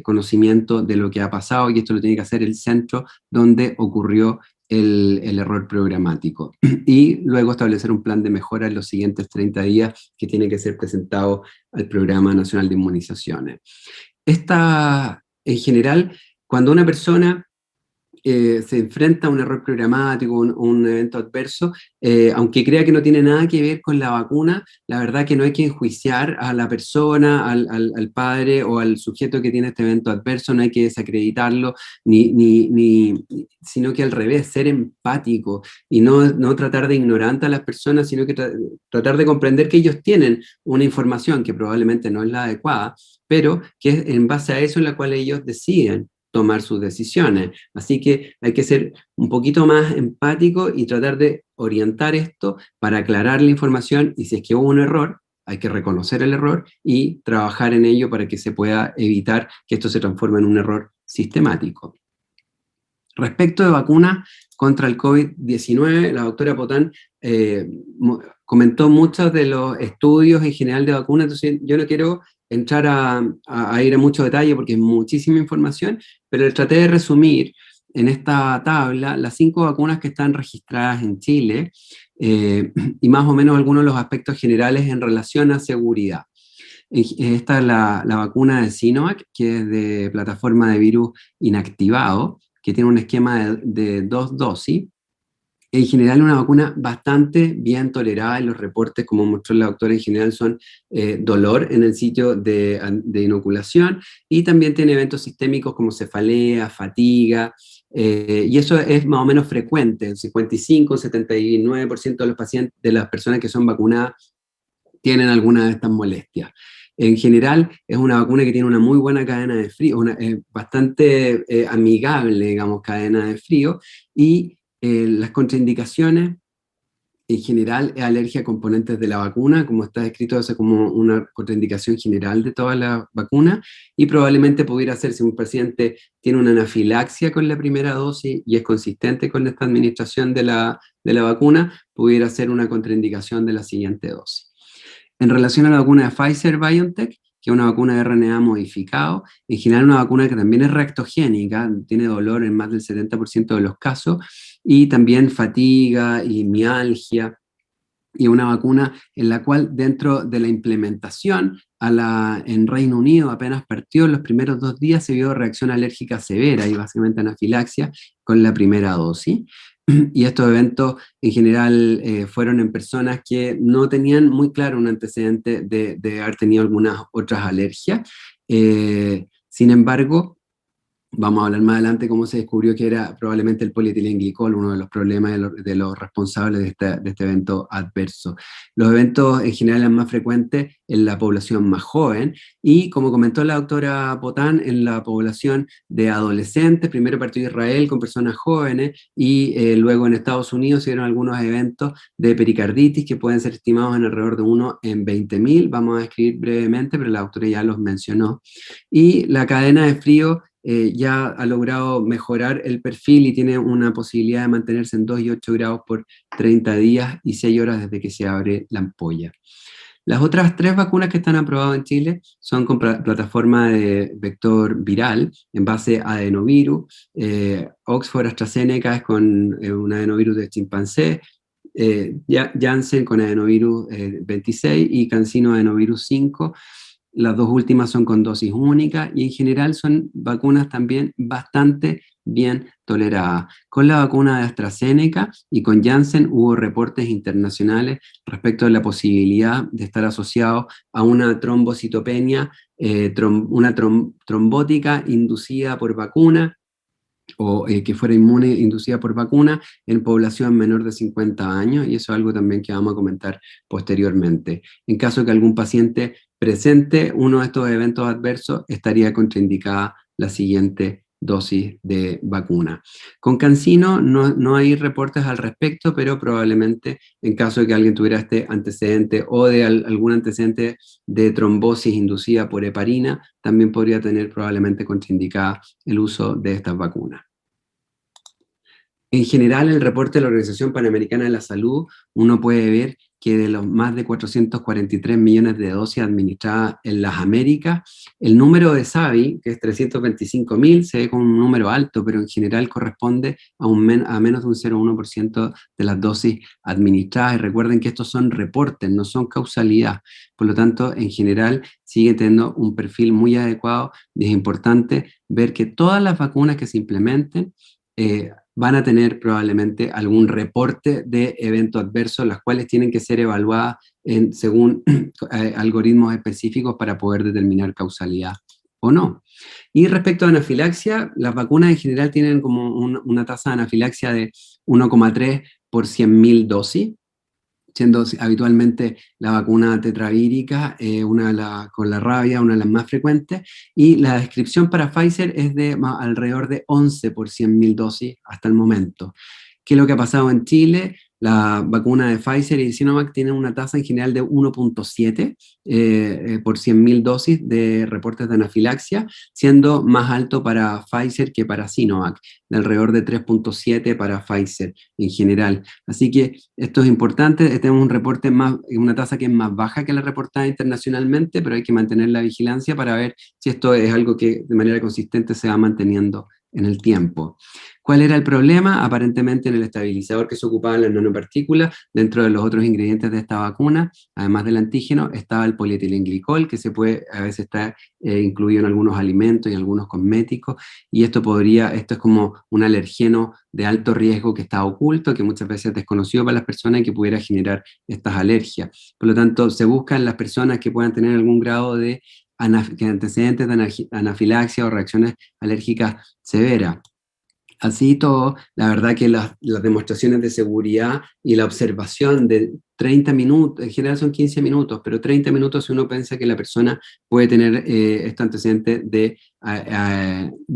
conocimiento de lo que ha pasado, y esto lo tiene que hacer el centro donde ocurrió el error programático. Y luego establecer un plan de mejora en los siguientes 30 días que tiene que ser presentado al Programa Nacional de Inmunizaciones. En general, cuando una persona se enfrenta a un error programático, un evento adverso, aunque crea que no tiene nada que ver con la vacuna, la verdad que no hay que enjuiciar a la persona, al padre o al sujeto que tiene este evento adverso, no hay que desacreditarlo, sino que al revés, ser empático y no tratar de ignorante a las personas, sino que tratar de comprender que ellos tienen una información que probablemente no es la adecuada, pero que es en base a eso en la cual ellos deciden tomar sus decisiones. Así que hay que ser un poquito más empático y tratar de orientar esto para aclarar la información, y si es que hubo un error, hay que reconocer el error y trabajar en ello para que se pueda evitar que esto se transforme en un error sistemático. Respecto de vacunas contra el COVID-19, la doctora Potán comentó muchos de los estudios en general de vacunas, entonces yo no quiero entrar a ir a mucho detalle porque es muchísima información, pero traté de resumir en esta tabla las 5 vacunas que están registradas en Chile y más o menos algunos de los aspectos generales en relación a seguridad. Esta es la vacuna de Sinovac, que es de plataforma de virus inactivado, que tiene un esquema de 2 dosis. En general, una vacuna bastante bien tolerada, y los reportes, como mostró la doctora, en general son dolor en el sitio de inoculación, y también tiene eventos sistémicos como cefalea, fatiga, y eso es más o menos frecuente. El 55, 79% de los pacientes, de las personas que son vacunadas, tienen alguna de estas molestias. En general, es una vacuna que tiene una muy buena cadena de frío, bastante amigable, digamos, cadena de frío, y las contraindicaciones, en general, es alergia a componentes de la vacuna, como está descrito, es como una contraindicación general de toda la vacuna, y probablemente pudiera ser si un paciente tiene una anafilaxia con la primera dosis y es consistente con esta administración de la vacuna, pudiera ser una contraindicación de la siguiente dosis. En relación a la vacuna de Pfizer-BioNTech, que es una vacuna de RNA modificado, en general una vacuna que también es reactogénica, tiene dolor en más del 70% de los casos, y también fatiga y mialgia, y una vacuna en la cual dentro de la implementación en Reino Unido apenas partió, en los primeros 2 días se vio reacción alérgica severa y básicamente anafilaxia con la primera dosis. Y estos eventos en general fueron en personas que no tenían muy claro un antecedente de haber tenido algunas otras alergias. Sin embargo, vamos a hablar más adelante cómo se descubrió que era probablemente el polietilenglicol uno de los problemas de los responsables de este evento adverso. Los eventos en general eran más frecuentes en la población más joven y, como comentó la doctora Potán, en la población de adolescentes. Primero partió Israel con personas jóvenes y luego en Estados Unidos se dieron algunos eventos de pericarditis que pueden ser estimados en alrededor de 1 en 20.000. Vamos a describir brevemente, pero la doctora ya los mencionó. Y la cadena de frío ya ha logrado mejorar el perfil y tiene una posibilidad de mantenerse en 2 y 8 grados por 30 días y 6 horas desde que se abre la ampolla. Las otras 3 vacunas que están aprobadas en Chile son con plataforma de vector viral en base a adenovirus. Oxford AstraZeneca es con un adenovirus de chimpancé, Janssen con adenovirus 26 y CanSino adenovirus 5. Las 2 últimas son con dosis única y en general son vacunas también bastante bien toleradas. Con la vacuna de AstraZeneca y con Janssen hubo reportes internacionales respecto a la posibilidad de estar asociado a una trombocitopenia, trombótica inducida por vacuna, o que fuera inmune inducida por vacuna en población menor de 50 años, y eso es algo también que vamos a comentar posteriormente. En caso de que algún paciente presente uno de estos eventos adversos, estaría contraindicada la siguiente dosis de vacuna. Con CanSino no hay reportes al respecto, pero probablemente en caso de que alguien tuviera este antecedente o de algún antecedente de trombosis inducida por heparina, también podría tener probablemente contraindicada el uso de estas vacunas. En general, en el reporte de la Organización Panamericana de la Salud, uno puede ver que de los más de 443 millones de dosis administradas en las Américas, el número de SAVI, que es 325.000, se ve como un número alto, pero en general corresponde a menos de un 0,1% de las dosis administradas. Y recuerden que estos son reportes, no son causalidad. Por lo tanto, en general, sigue teniendo un perfil muy adecuado y es importante ver que todas las vacunas que se implementen van a tener probablemente algún reporte de eventos adversos, las cuales tienen que ser evaluadas según algoritmos específicos para poder determinar causalidad o no. Y respecto a anafilaxia, las vacunas en general tienen como una tasa de anafilaxia de 1,3 por 100.000 dosis, siendo habitualmente la vacuna tetravírica con la rabia, una de las más frecuentes, y la descripción para Pfizer es de alrededor de 11 por 100.000 dosis hasta el momento. ¿Qué es lo que ha pasado en Chile? La vacuna de Pfizer y Sinovac tienen una tasa en general de 1,7 por 100.000 dosis de reportes de anafilaxia, siendo más alto para Pfizer que para Sinovac, de alrededor de 3,7 para Pfizer en general. Así que esto es importante, tenemos un reporte una tasa que es más baja que la reportada internacionalmente, pero hay que mantener la vigilancia para ver si esto es algo que de manera consistente se va manteniendo en el tiempo. ¿Cuál era el problema? Aparentemente en el estabilizador que se ocupaba en las nanopartículas, dentro de los otros ingredientes de esta vacuna, además del antígeno, estaba el polietilenglicol, que a veces está incluido en algunos alimentos y en algunos cosméticos, y esto es como un alergeno de alto riesgo que está oculto, que muchas veces es desconocido para las personas y que pudiera generar estas alergias. Por lo tanto, se buscan las personas que puedan tener algún grado de antecedentes de anafilaxia o reacciones alérgicas severas. Así todo, la verdad que las demostraciones de seguridad y la observación de 30 minutos, en general son 15 minutos, pero 30 minutos si uno piensa que la persona puede tener estos antecedentes de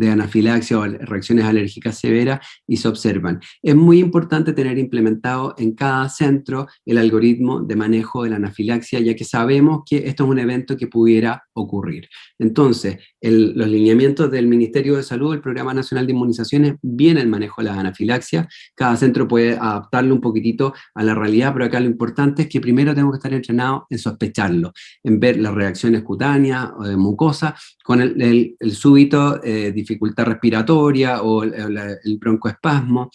anafilaxia o reacciones alérgicas severas y se observan. Es muy importante tener implementado en cada centro el algoritmo de manejo de la anafilaxia, ya que sabemos que esto es un evento que pudiera ocurrir. Entonces, los lineamientos del Ministerio de Salud, el Programa Nacional de Inmunizaciones, viene el manejo de las anafilaxias. Cada centro puede adaptarlo un poquitito a la realidad, pero acá lo importante es que primero tenemos que estar entrenados en sospecharlo, en ver las reacciones cutáneas o de mucosa, con el súbito dificultad respiratoria o el broncoespasmo,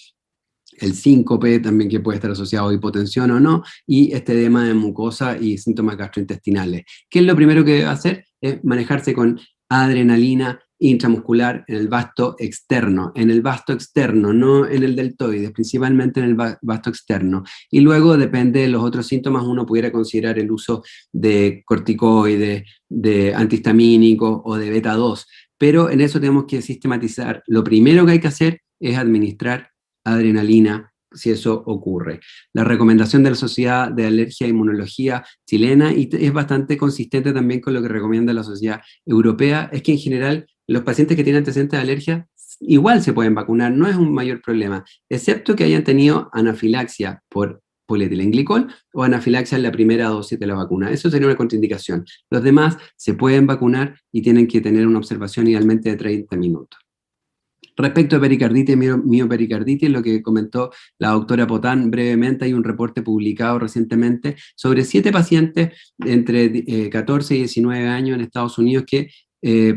el síncope también que puede estar asociado a hipotensión o no, y este edema de mucosa y síntomas gastrointestinales. ¿Qué es lo primero que debe hacer? Es manejarse con adrenalina intramuscular en el vasto externo, no en el deltoides, principalmente en el vasto externo. Y luego, depende de los otros síntomas, uno pudiera considerar el uso de corticoides, de antihistamínicos o de beta 2, pero en eso tenemos que sistematizar. Lo primero que hay que hacer es administrar adrenalina si eso ocurre. La recomendación de la Sociedad de Alergia e Inmunología chilena, y es bastante consistente también con lo que recomienda la Sociedad Europea, es que en general los pacientes que tienen antecedentes de alergia igual se pueden vacunar, no es un mayor problema, excepto que hayan tenido anafilaxia por polietilenglicol o anafilaxia en la primera dosis de la vacuna. Eso sería una contraindicación. Los demás se pueden vacunar y tienen que tener una observación idealmente de 30 minutos. Respecto a pericarditis y miopericarditis, lo que comentó la doctora Potán brevemente, hay un reporte publicado recientemente sobre 7 pacientes entre 14 y 19 años en Estados Unidos que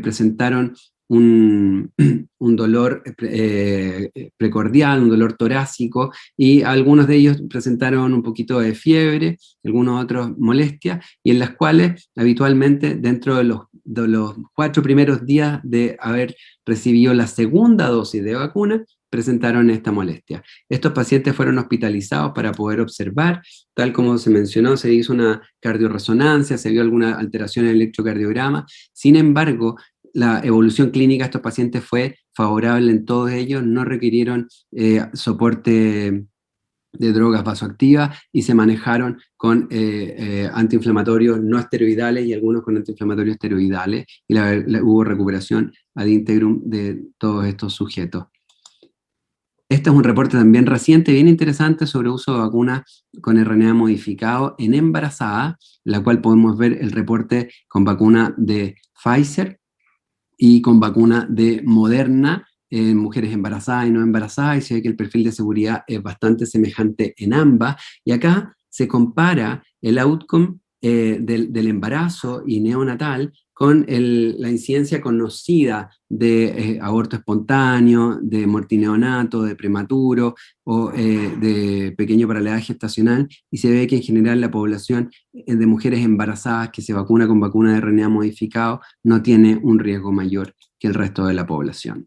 presentaron un dolor precordial, un dolor torácico, y algunos de ellos presentaron un poquito de fiebre, algunos otros molestias, y en las cuales habitualmente dentro de los 4 primeros días de haber recibido la segunda dosis de vacuna, presentaron esta molestia. Estos pacientes fueron hospitalizados para poder observar, tal como se mencionó, se hizo una cardioresonancia, se vio alguna alteración en el electrocardiograma. Sin embargo, la evolución clínica de estos pacientes fue favorable en todos ellos, no requirieron soporte de drogas vasoactivas y se manejaron con antiinflamatorios no esteroidales y algunos con antiinflamatorios esteroidales, y hubo recuperación ad integrum de todos estos sujetos. Este es un reporte también reciente, bien interesante, sobre uso de vacunas con RNA modificado en embarazada, la cual podemos ver el reporte con vacuna de Pfizer y con vacuna de Moderna, en mujeres embarazadas y no embarazadas, y se ve que el perfil de seguridad es bastante semejante en ambas, y acá se compara el outcome del embarazo y neonatal con la incidencia conocida de aborto espontáneo, de mortineonato, de prematuro o de pequeño para la edad gestacional, y se ve que en general la población de mujeres embarazadas que se vacuna con vacuna de RNA modificado no tiene un riesgo mayor que el resto de la población.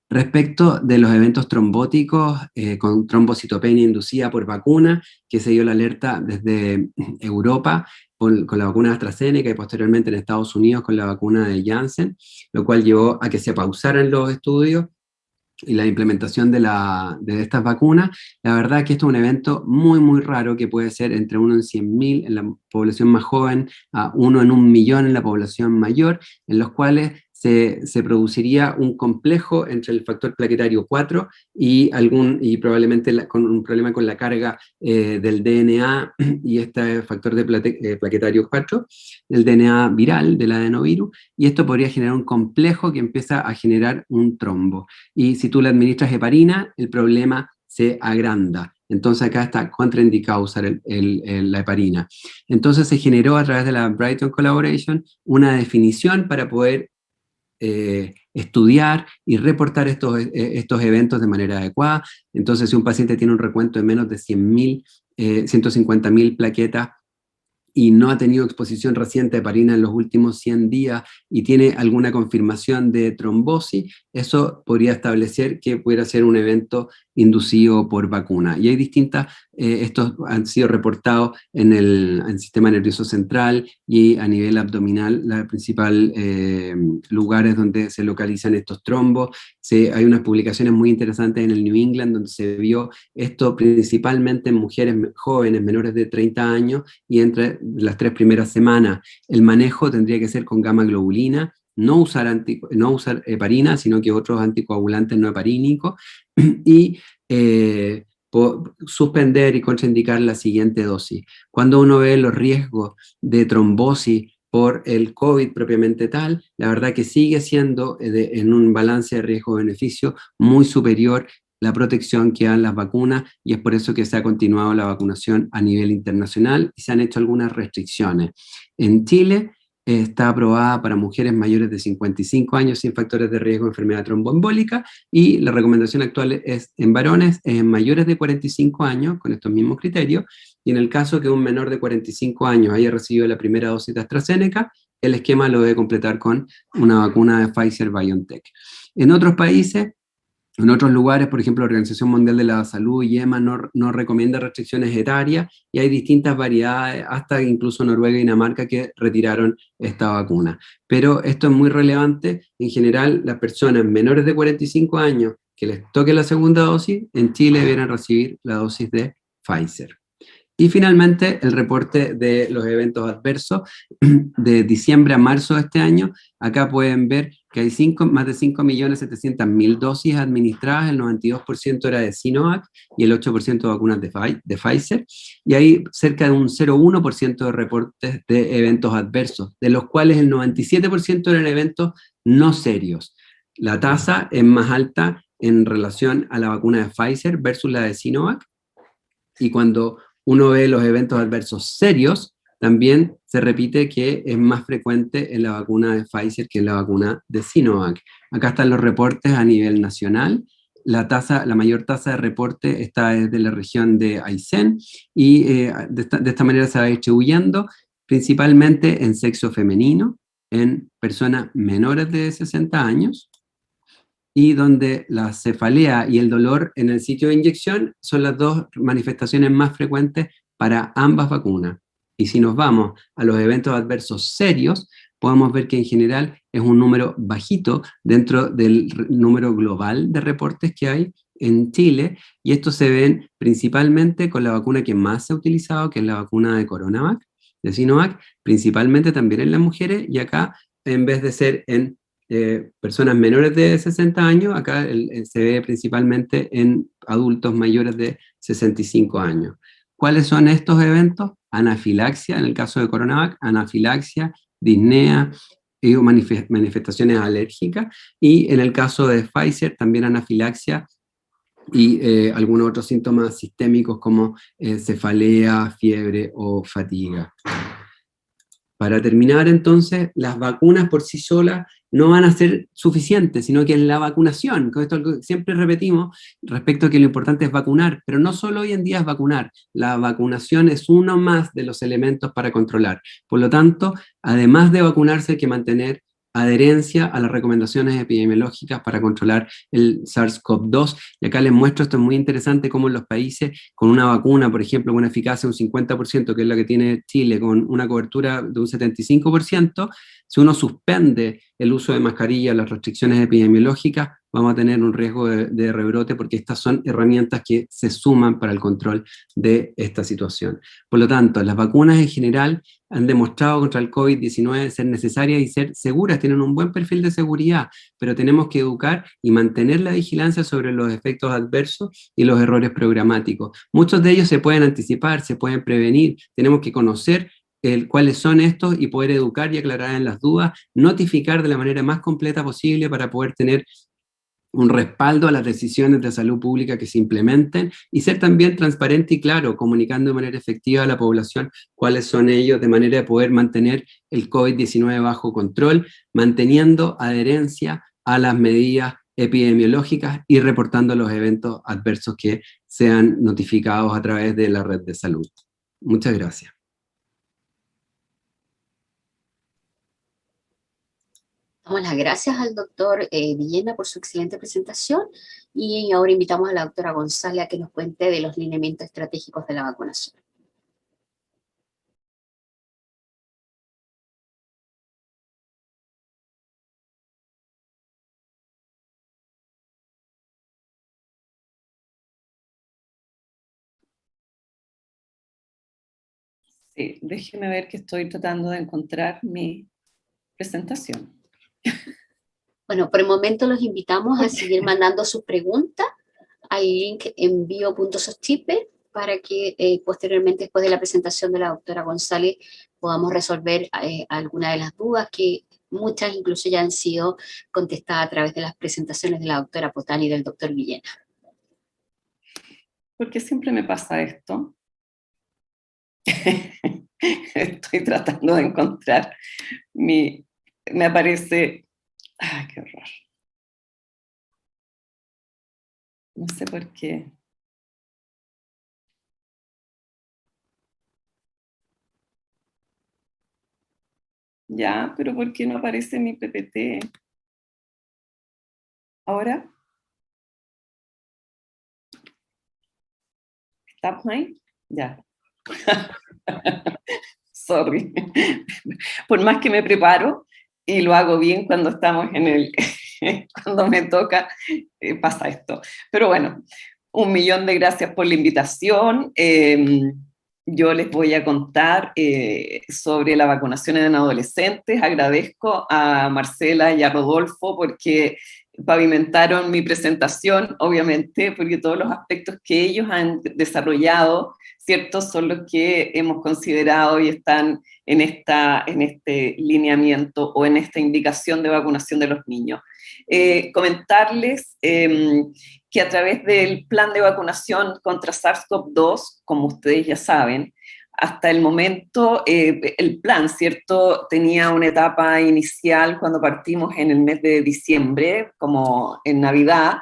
Respecto de los eventos trombóticos con trombocitopenia inducida por vacuna, que se dio la alerta desde Europa con la vacuna AstraZeneca y posteriormente en Estados Unidos con la vacuna de Janssen, lo cual llevó a que se pausaran los estudios y la implementación de estas vacunas. La verdad que esto es un evento muy, muy raro, que puede ser entre 1 en 100.000 en la población más joven a 1 en 1.000.000 en la población mayor, en los cuales se produciría un complejo entre el factor plaquetario 4 y probablemente con un problema con la carga del DNA y este factor de plaquetario 4, el DNA viral del adenovirus, y esto podría generar un complejo que empieza a generar un trombo. Y si tú le administras heparina, el problema se agranda. Entonces acá está contraindicado usar la heparina. Entonces se generó a través de la Brighton Collaboration una definición para poder estudiar y reportar estos eventos de manera adecuada. Entonces, si un paciente tiene un recuento de menos de 150.000 plaquetas y no ha tenido exposición reciente a heparina en los últimos 100 días y tiene alguna confirmación de trombosis, eso podría establecer que pudiera ser un evento inducido por vacuna. Y hay distintas, estos han sido reportados en el sistema nervioso central y a nivel abdominal, los principales lugares donde se localizan estos trombos. Hay unas publicaciones muy interesantes en el New England donde se vio esto principalmente en mujeres jóvenes, menores de 30 años, y entre las 3 primeras semanas. El manejo tendría que ser con gamma globulina, no usar heparina, sino que otros anticoagulantes no heparínicos, y suspender y contraindicar la siguiente dosis. Cuando uno ve los riesgos de trombosis por el COVID propiamente tal, la verdad que sigue siendo en un balance de riesgo-beneficio muy superior la protección que dan las vacunas, y es por eso que se ha continuado la vacunación a nivel internacional y se han hecho algunas restricciones. En Chile está aprobada para mujeres mayores de 55 años sin factores de riesgo de enfermedad tromboembólica, y la recomendación actual es en varones mayores de 45 años, con estos mismos criterios, y en el caso que un menor de 45 años haya recibido la primera dosis de AstraZeneca, el esquema lo debe completar con una vacuna de Pfizer-BioNTech. En otros países, en otros lugares, por ejemplo, la Organización Mundial de la Salud y EMA no recomienda restricciones etarias, y hay distintas variedades, hasta incluso Noruega y Dinamarca, que retiraron esta vacuna. Pero esto es muy relevante. En general, las personas menores de 45 años que les toque la segunda dosis, en Chile deberán recibir la dosis de Pfizer. Y finalmente, el reporte de los eventos adversos de diciembre a marzo de este año. Acá pueden ver que hay más de 5.700.000 dosis administradas, el 92% era de Sinovac y el 8% de vacunas de Pfizer, y hay cerca de un 0,1% de reportes de eventos adversos, de los cuales el 97% eran eventos no serios. La tasa es más alta en relación a la vacuna de Pfizer versus la de Sinovac, y cuando uno ve los eventos adversos serios, también se repite que es más frecuente en la vacuna de Pfizer que en la vacuna de Sinovac. Acá están los reportes a nivel nacional. La mayor tasa de reporte está desde la región de Aysén, y de esta manera se va distribuyendo principalmente en sexo femenino, en personas menores de 60 años, y donde la cefalea y el dolor en el sitio de inyección son las dos manifestaciones más frecuentes para ambas vacunas. Y si nos vamos a los eventos adversos serios, podemos ver que en general es un número bajito dentro del número global de reportes que hay en Chile, y estos se ven principalmente con la vacuna que más se ha utilizado, que es la vacuna de Coronavac, de Sinovac, principalmente también en las mujeres, y acá, en vez de ser en personas menores de 60 años, acá se ve principalmente en adultos mayores de 65 años. ¿Cuáles son estos eventos? Anafilaxia, en el caso de Coronavac, anafilaxia, disnea y manifestaciones alérgicas, y en el caso de Pfizer también anafilaxia y algunos otros síntomas sistémicos como cefalea, fiebre o fatiga. Para terminar, entonces, las vacunas por sí solas no van a ser suficientes, sino que es la vacunación, con esto siempre repetimos respecto a que lo importante es vacunar, pero no solo hoy en día es vacunar, la vacunación es uno más de los elementos para controlar. Por lo tanto, además de vacunarse, hay que mantener adherencia a las recomendaciones epidemiológicas para controlar el SARS-CoV-2, y acá les muestro, esto es muy interesante, cómo en los países con una vacuna, por ejemplo, con una eficacia de un 50%, que es la que tiene Chile, con una cobertura de un 75%, si uno suspende el uso de mascarilla, las restricciones epidemiológicas, vamos a tener un riesgo de rebrote, porque estas son herramientas que se suman para el control de esta situación. Por lo tanto, las vacunas en general han demostrado contra el COVID-19 ser necesarias y ser seguras, tienen un buen perfil de seguridad, pero tenemos que educar y mantener la vigilancia sobre los efectos adversos y los errores programáticos. Muchos de ellos se pueden anticipar, se pueden prevenir, tenemos que conocer cuáles son estos y poder educar y aclarar en las dudas, notificar de la manera más completa posible para poder tener un respaldo a las decisiones de salud pública que se implementen, y ser también transparente y claro, comunicando de manera efectiva a la población cuáles son ellos, de manera de poder mantener el COVID-19 bajo control, manteniendo adherencia a las medidas epidemiológicas y reportando los eventos adversos que sean notificados a través de la red de salud. Muchas gracias. Damos las gracias al doctor Villena por su excelente presentación y ahora invitamos a la doctora González a que nos cuente de los lineamientos estratégicos de la vacunación. Sí, déjeme ver que estoy tratando de encontrar mi presentación. Bueno, por el momento los invitamos a seguir mandando sus preguntas al link envío.sostipe para que posteriormente, después de la presentación de la doctora González, podamos resolver algunas de las dudas que muchas incluso ya han sido contestadas a través de las presentaciones de la doctora Potán y del doctor Villena. ¿Por qué siempre me pasa esto? Estoy tratando de encontrar me aparece, ¡ay, qué horror! No sé por qué. Ya, pero ¿por qué no aparece mi PPT? ¿Ahora? ¿Estamos ahí? Ya. Sorry. Por más que me preparo y lo hago bien cuando estamos cuando me toca, pasa esto. Pero bueno, 1.000.000 de gracias por la invitación. Yo les voy a contar sobre la vacunación en adolescentes. Agradezco a Marcela y a Rodolfo porque pavimentaron mi presentación, obviamente, porque todos los aspectos que ellos han desarrollado, ¿cierto?, son los que hemos considerado y están en este lineamiento o en esta indicación de vacunación de los niños. Comentarles que a través del plan de vacunación contra SARS-CoV-2, como ustedes ya saben, hasta el momento el plan, ¿cierto?, tenía una etapa inicial cuando partimos en el mes de diciembre, como en Navidad,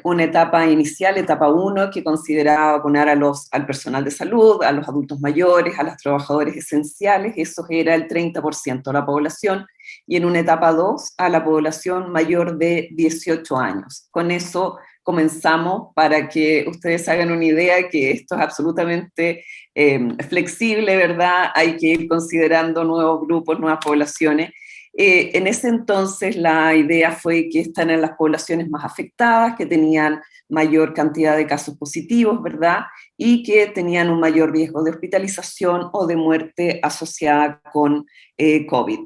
una etapa inicial, etapa 1, que consideraba vacunar al personal de salud, a los adultos mayores, a los trabajadores esenciales, eso era el 30% de la población, y en una etapa 2 a la población mayor de 18 años. Con eso comenzamos para que ustedes hagan una idea que esto es absolutamente flexible, ¿verdad? Hay que ir considerando nuevos grupos, nuevas poblaciones. En ese entonces la idea fue que están en las poblaciones más afectadas, que tenían mayor cantidad de casos positivos, ¿verdad? Y que tenían un mayor riesgo de hospitalización o de muerte asociada con COVID.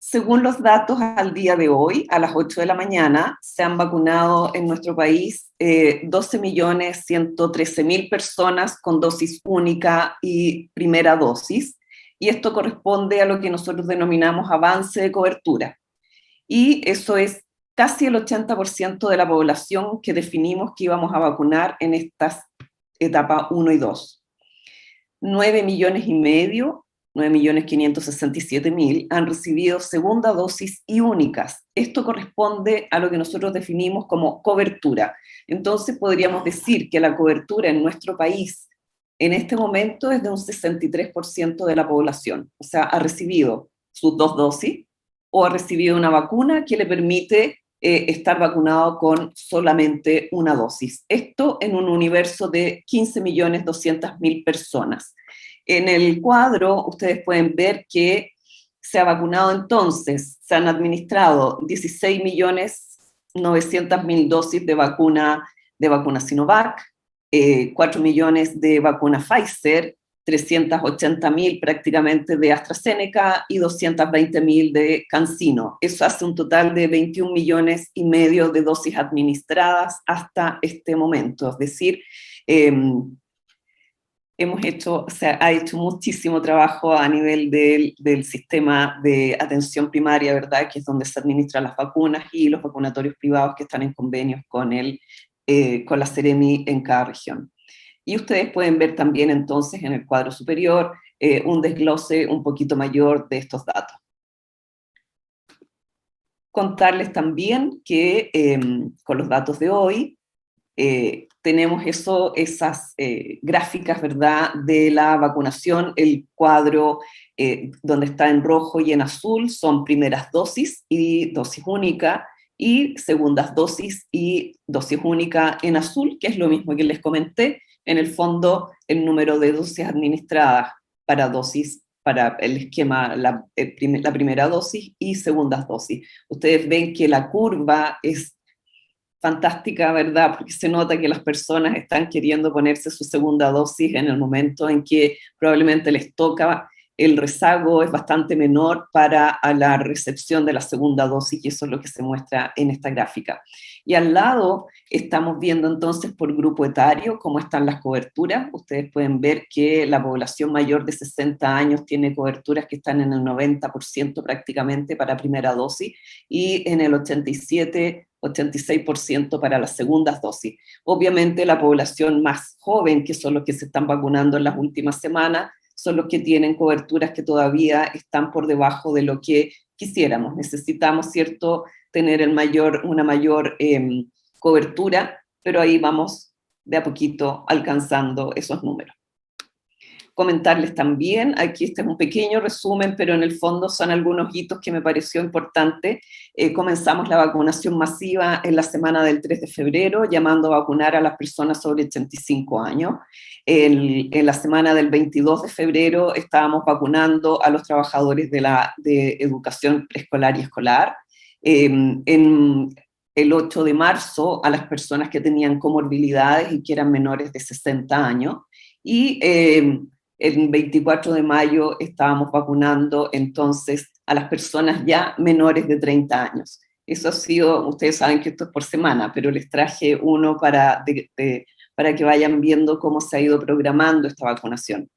Según los datos al día de hoy, a las 8 de la mañana, se han vacunado en nuestro país 12.113.000 personas con dosis única y primera dosis, y esto corresponde a lo que nosotros denominamos avance de cobertura. Y eso es casi el 80% de la población que definimos que íbamos a vacunar en estas etapas 1 y 2. 9.567.000 han recibido segunda dosis y únicas. Esto corresponde a lo que nosotros definimos como cobertura. Entonces podríamos decir que la cobertura en nuestro país en este momento es de un 63% de la población. O sea, ha recibido sus 2 dosis o ha recibido una vacuna que le permite estar vacunado con solamente una dosis. Esto en un universo de 15.200.000 personas. En el cuadro ustedes pueden ver que se ha vacunado entonces, se han administrado 16.900.000 dosis de vacuna Sinovac, 4 millones de vacuna Pfizer, 380.000 prácticamente de AstraZeneca y 220.000 de CanSino. Eso hace un total de 21,5 millones de dosis administradas hasta este momento. Es decir, ha hecho muchísimo trabajo a nivel del sistema de atención primaria, ¿verdad?, que es donde se administran las vacunas, y los vacunatorios privados que están en convenios con la Seremi en cada región. Y ustedes pueden ver también entonces en el cuadro superior un desglose un poquito mayor de estos datos. Contarles también que con los datos de hoy, tenemos esas gráficas, ¿verdad?, de la vacunación. El cuadro donde está en rojo y en azul son primeras dosis y dosis única, y segundas dosis y dosis única en azul, que es lo mismo que les comenté. En el fondo, el número de dosis administradas para dosis, para el esquema, la primera dosis y segundas dosis. Ustedes ven que la curva es fantástica, ¿verdad? Porque se nota que las personas están queriendo ponerse su segunda dosis en el momento en que probablemente les toca. El rezago es bastante menor para la recepción de la segunda dosis, y eso es lo que se muestra en esta gráfica. Y al lado estamos viendo entonces por grupo etario cómo están las coberturas. Ustedes pueden ver que la población mayor de 60 años tiene coberturas que están en el 90% prácticamente para primera dosis, y en el 86% para las segundas dosis. Obviamente la población más joven, que son los que se están vacunando en las últimas semanas, son los que tienen coberturas que todavía están por debajo de lo que quisiéramos. Necesitamos, ¿cierto?, tener una mayor cobertura, pero ahí vamos de a poquito alcanzando esos números. Comentarles también, aquí este es un pequeño resumen, pero en el fondo son algunos hitos que me pareció importante. Comenzamos la vacunación masiva en la semana del 3 de febrero, llamando a vacunar a las personas sobre 85 años. En la semana del 22 de febrero estábamos vacunando a los trabajadores de educación preescolar y escolar. En el 8 de marzo a las personas que tenían comorbilidades y que eran menores de 60 años. Y el 24 de mayo estábamos vacunando entonces a las personas ya menores de 30 años. Eso ha sido, ustedes saben que esto es por semana, pero les traje uno para que vayan viendo cómo se ha ido programando esta vacunación.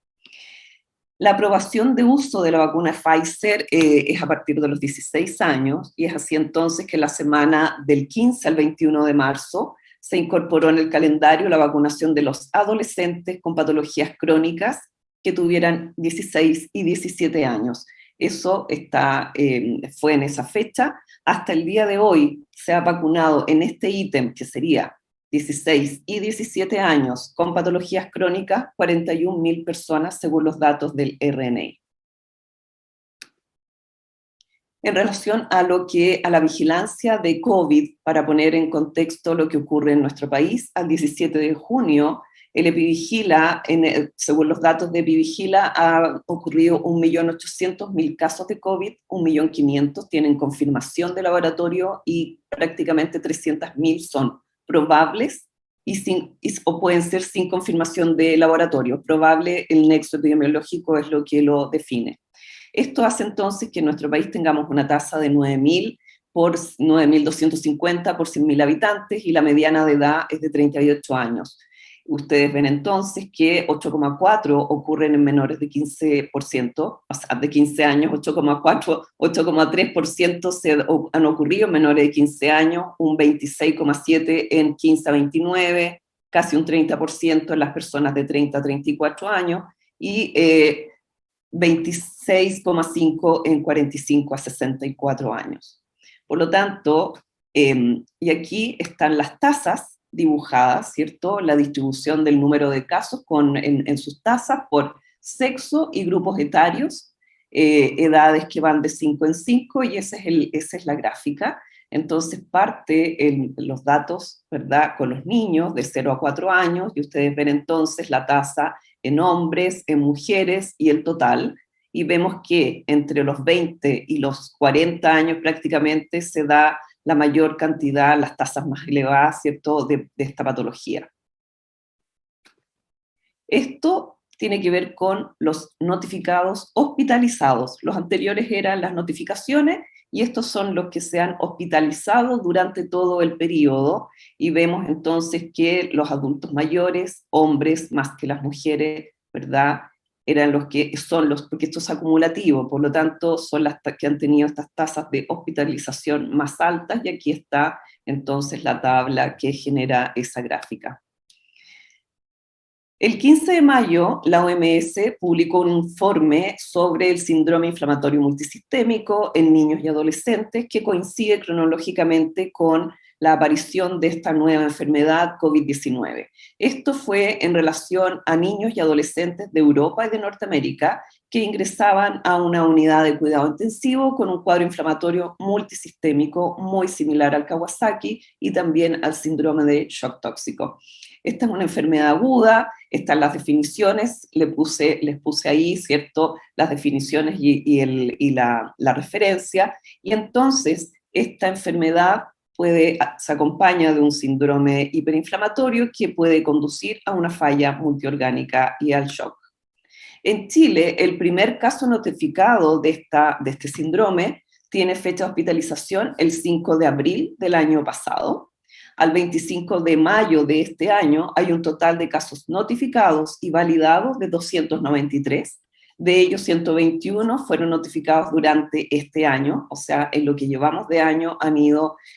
La aprobación de uso de la vacuna Pfizer es a partir de los 16 años, y es así entonces que la semana del 15 al 21 de marzo se incorporó en el calendario la vacunación de los adolescentes con patologías crónicas que tuvieran 16 y 17 años. Eso fue en esa fecha. Hasta el día de hoy se ha vacunado en este ítem, que sería 16 y 17 años con patologías crónicas, 41.000 personas según los datos del RNI. En relación a la vigilancia de COVID, para poner en contexto lo que ocurre en nuestro país, al 17 de junio, el Epivigila, según los datos de Epivigila, ha ocurrido 1.800.000 casos de COVID, 1.500.000 tienen confirmación de laboratorio y prácticamente 300.000 son probables o pueden ser sin confirmación de laboratorio. Probable, el nexo epidemiológico es lo que lo define. Esto hace entonces que en nuestro país tengamos una tasa de 9.000 por 9.250 por 100.000 habitantes, y la mediana de edad es de 38 años. Ustedes ven entonces que 8,4 ocurren en menores de 15%, o sea, de 15 años, 8,4, 8,3% han ocurrido en menores de 15 años, un 26,7 en 15 a 29, casi un 30% en las personas de 30 a 34 años, y 26,5 en 45 a 64 años. Por lo tanto, y aquí están las tasas dibujadas, ¿cierto? La distribución del número de casos en sus tasas por sexo y grupos etarios, edades que van de 5 en 5, y esa es la gráfica. Entonces los datos, ¿verdad?, con los niños de 0 a 4 años, y ustedes ven entonces la tasa en hombres, en mujeres y el total, y vemos que entre los 20 y los 40 años prácticamente se da la mayor cantidad, las tasas más elevadas, ¿cierto?, de esta patología. Esto tiene que ver con los notificados hospitalizados. Los anteriores eran las notificaciones, y estos son los que se han hospitalizado durante todo el periodo, y vemos entonces que los adultos mayores, hombres más que las mujeres, ¿verdad?, eran porque esto es acumulativo, por lo tanto son las que han tenido estas tasas de hospitalización más altas, y aquí está entonces la tabla que genera esa gráfica. El 15 de mayo, la OMS publicó un informe sobre el síndrome inflamatorio multisistémico en niños y adolescentes, que coincide cronológicamente con la aparición de esta nueva enfermedad COVID-19. Esto fue en relación a niños y adolescentes de Europa y de Norteamérica que ingresaban a una unidad de cuidado intensivo con un cuadro inflamatorio multisistémico muy similar al Kawasaki y también al síndrome de shock tóxico. Esta es una enfermedad aguda, están las definiciones, les puse ahí, ¿cierto?, las definiciones y la referencia, y entonces esta enfermedad se acompaña de un síndrome hiperinflamatorio que puede conducir a una falla multiorgánica y al shock. En Chile, el primer caso notificado de este síndrome tiene fecha de hospitalización el 5 de abril del año pasado. Al 25 de mayo de este año hay un total de casos notificados y validados de 293. De ellos, 121 fueron notificados durante este año, o sea, en lo que llevamos de año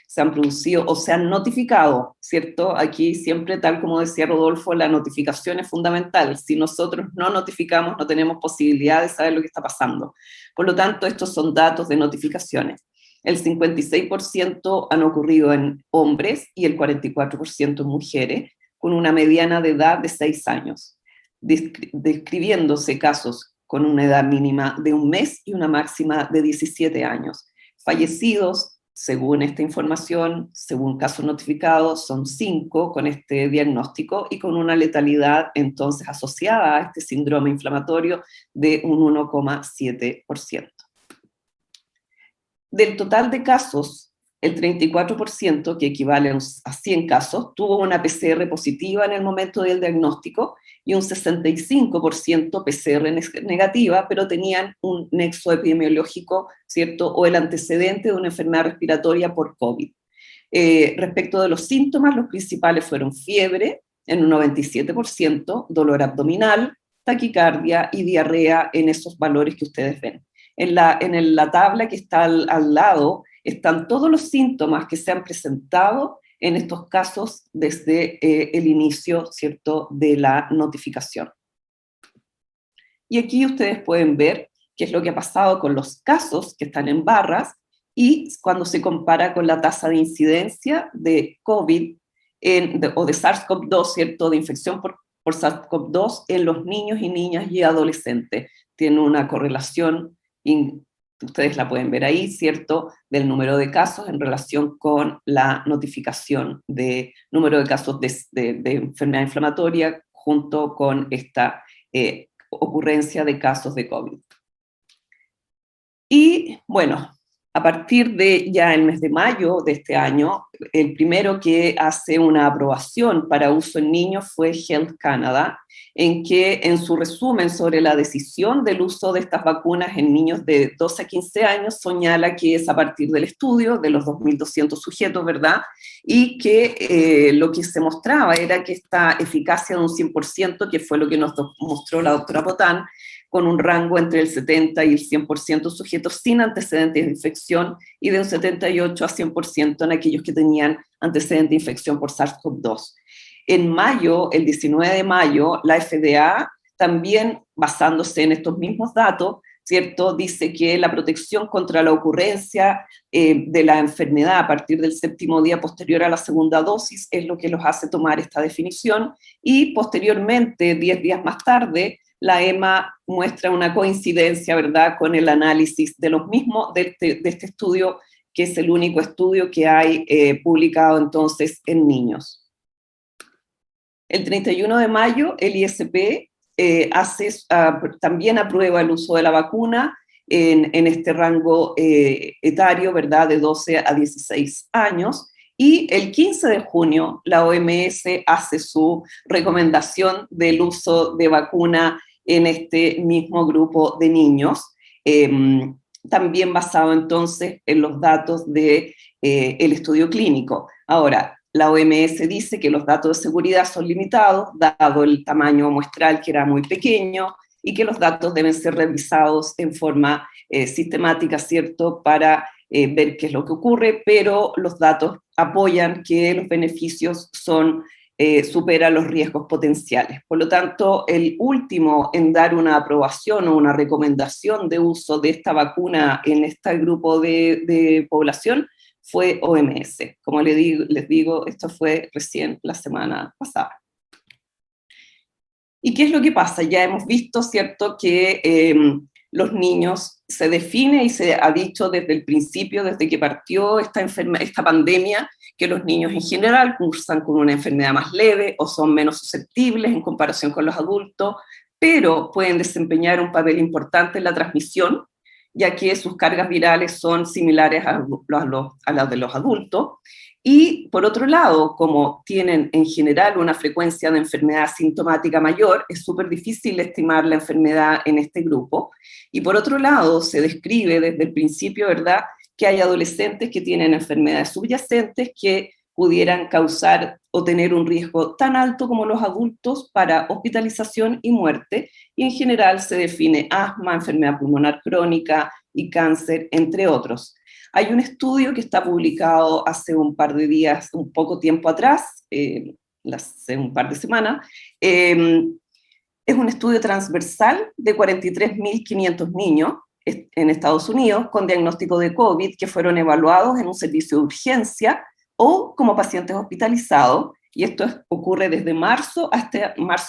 se han producido o se han notificado, ¿cierto? Aquí siempre, tal como decía Rodolfo, la notificación es fundamental. Si nosotros no notificamos, no tenemos posibilidad de saber lo que está pasando. Por lo tanto, estos son datos de notificaciones. El 56% han ocurrido en hombres y el 44% en mujeres, con una mediana de edad de 6 años, describiéndose casos con una edad mínima de 1 mes y una máxima de 17 años. Fallecidos, según esta información, según casos notificados, son 5 con este diagnóstico y con una letalidad entonces asociada a este síndrome inflamatorio de un 1,7%. Del total de casos, el 34%, que equivale a 100 casos, tuvo una PCR positiva en el momento del diagnóstico y un 65% PCR negativa, pero tenían un nexo epidemiológico, ¿cierto?, o el antecedente de una enfermedad respiratoria por COVID. Respecto de los síntomas, los principales fueron fiebre, en un 97%, dolor abdominal, taquicardia y diarrea en esos valores que ustedes ven. En la tabla que está al lado están todos los síntomas que se han presentado en estos casos desde el inicio, ¿cierto?, de la notificación. Y aquí ustedes pueden ver qué es lo que ha pasado con los casos que están en barras y cuando se compara con la tasa de incidencia de COVID o de SARS-CoV-2, ¿cierto?, de infección por SARS-CoV-2 en los niños y niñas y adolescentes. Tiene una correlación, ustedes la pueden ver ahí, ¿cierto?, del número de casos en relación con la notificación de número de casos de enfermedad inflamatoria junto con esta ocurrencia de casos de COVID. Y bueno, a partir de ya el mes de mayo de este año, el primero que hace una aprobación para uso en niños fue Health Canada, en que en su resumen sobre la decisión del uso de estas vacunas en niños de 12 a 15 años señala que es a partir del estudio de los 2.200 sujetos, ¿verdad? Y que lo que se mostraba era que esta eficacia de un 100%, que fue lo que nos mostró la doctora Potán, con un rango entre el 70 y el 100% sujetos sin antecedentes de infección y de un 78 a 100% en aquellos que tenían antecedentes de infección por SARS-CoV-2. En mayo, el 19 de mayo, la FDA, también basándose en estos mismos datos, ¿cierto?, dice que la protección contra la ocurrencia de la enfermedad a partir del 7º día posterior a la segunda dosis es lo que los hace tomar esta definición, y posteriormente, 10 días más tarde, la EMA muestra una coincidencia, ¿verdad?, con el análisis de los mismos, de este estudio, que es el único estudio que hay publicado entonces en niños. El 31 de mayo, el ISP también aprueba el uso de la vacuna en este rango etario, ¿verdad?, de 12 a 16 años, y el 15 de junio la OMS hace su recomendación del uso de vacuna en este mismo grupo de niños, también basado entonces en los datos del estudio clínico. Ahora, la OMS dice que los datos de seguridad son limitados, dado el tamaño muestral que era muy pequeño, y que los datos deben ser revisados en forma sistemática, ¿cierto?, para ver qué es lo que ocurre, pero los datos apoyan que los beneficios superan los riesgos potenciales. Por lo tanto, el último en dar una aprobación o una recomendación de uso de esta vacuna en este grupo de población fue OMS. Como les digo, esto fue recién la semana pasada. ¿Y qué es lo que pasa? Ya hemos visto, ¿cierto?, que los niños se define y se ha dicho desde el principio, desde que partió esta pandemia, que los niños en general cursan con una enfermedad más leve o son menos susceptibles en comparación con los adultos, pero pueden desempeñar un papel importante en la transmisión, ya que sus cargas virales son similares a las de los adultos. Y por otro lado, como tienen en general una frecuencia de enfermedad sintomática mayor, es súper difícil estimar la enfermedad en este grupo. Y por otro lado, se describe desde el principio, ¿verdad?, que hay adolescentes que tienen enfermedades subyacentes que pudieran causar o tener un riesgo tan alto como los adultos para hospitalización y muerte, y en general se define asma, enfermedad pulmonar crónica y cáncer, entre otros. Hay un estudio que está publicado hace un par de días, un poco tiempo atrás, hace un par de semanas. Es un estudio transversal de 43.500 niños en Estados Unidos con diagnóstico de COVID que fueron evaluados en un servicio de urgencia o como pacientes hospitalizados, y esto ocurre desde marzo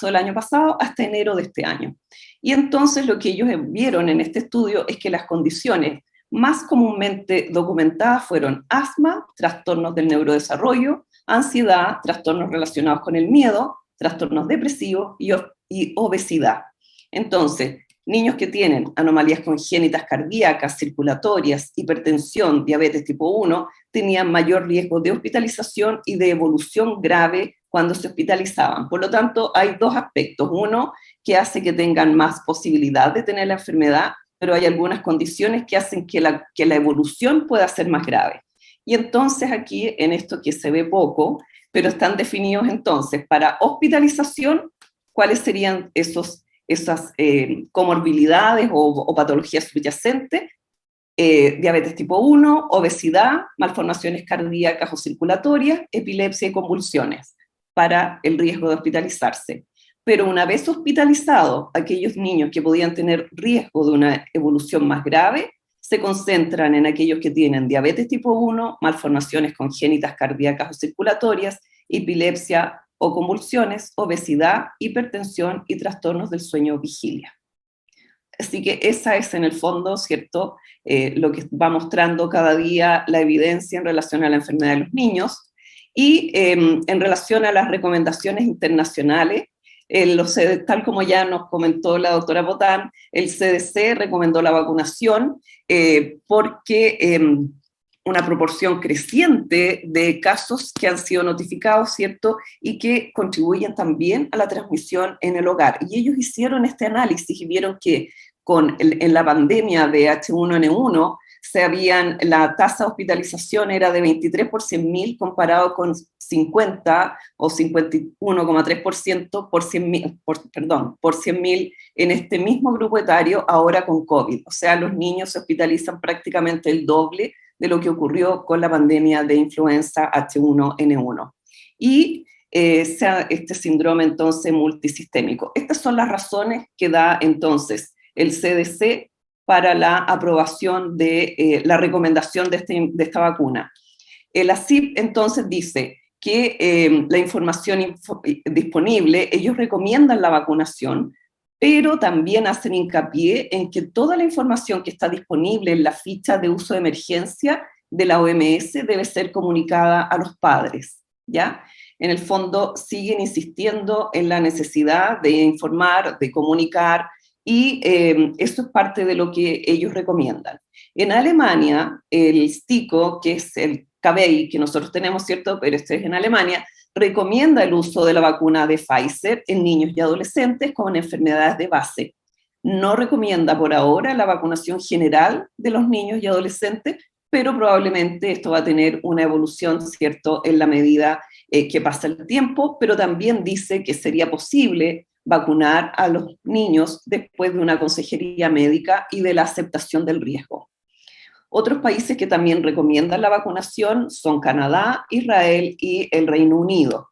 del año pasado hasta enero de este año. Y entonces lo que ellos vieron en este estudio es que las condiciones más comúnmente documentadas fueron asma, trastornos del neurodesarrollo, ansiedad, trastornos relacionados con el miedo, trastornos depresivos y obesidad. Entonces, niños que tienen anomalías congénitas cardíacas, circulatorias, hipertensión, diabetes tipo 1, tenían mayor riesgo de hospitalización y de evolución grave cuando se hospitalizaban. Por lo tanto, hay dos aspectos. Uno, que hace que tengan más posibilidad de tener la enfermedad, pero hay algunas condiciones que hacen que la evolución pueda ser más grave. Y entonces aquí, en esto que se ve poco, pero están definidos entonces, para hospitalización, cuáles serían esas comorbilidades o patologías subyacentes, diabetes tipo 1, obesidad, malformaciones cardíacas o circulatorias, epilepsia y convulsiones, para el riesgo de hospitalizarse. Pero una vez hospitalizados, aquellos niños que podían tener riesgo de una evolución más grave, se concentran en aquellos que tienen diabetes tipo 1, malformaciones congénitas cardíacas o circulatorias, epilepsia o convulsiones, obesidad, hipertensión y trastornos del sueño vigilia. Así que esa es en el fondo, ¿cierto?, lo que va mostrando cada día la evidencia en relación a la enfermedad de los niños. Y en relación a las recomendaciones internacionales, tal como ya nos comentó la doctora Botán, el CDC recomendó la vacunación porque una proporción creciente de casos que han sido notificados, ¿cierto?, y que contribuyen también a la transmisión en el hogar. Y ellos hicieron este análisis y vieron que en la pandemia de H1N1, la tasa de hospitalización era de 23 por 100.000 comparado con 50 o 51,3% por 100.000 en este mismo grupo etario ahora con COVID. O sea, los niños se hospitalizan prácticamente el doble de lo que ocurrió con la pandemia de influenza H1N1. Y este síndrome entonces multisistémico. Estas son las razones que da entonces el CDC para la aprobación de la recomendación de esta vacuna. La CIP entonces dice que la información disponible, ellos recomiendan la vacunación, pero también hacen hincapié en que toda la información que está disponible en la ficha de uso de emergencia de la OMS debe ser comunicada a los padres, ¿ya? En el fondo siguen insistiendo en la necesidad de informar, de comunicar, y esto es parte de lo que ellos recomiendan. En Alemania, el STIKO, que es el KBI que nosotros tenemos, ¿cierto?, pero este es en Alemania, recomienda el uso de la vacuna de Pfizer en niños y adolescentes con enfermedades de base. No recomienda por ahora la vacunación general de los niños y adolescentes, pero probablemente esto va a tener una evolución, ¿cierto?, en la medida que pasa el tiempo, pero también dice que sería posible vacunar a los niños después de una consejería médica y de la aceptación del riesgo. Otros países que también recomiendan la vacunación son Canadá, Israel y el Reino Unido.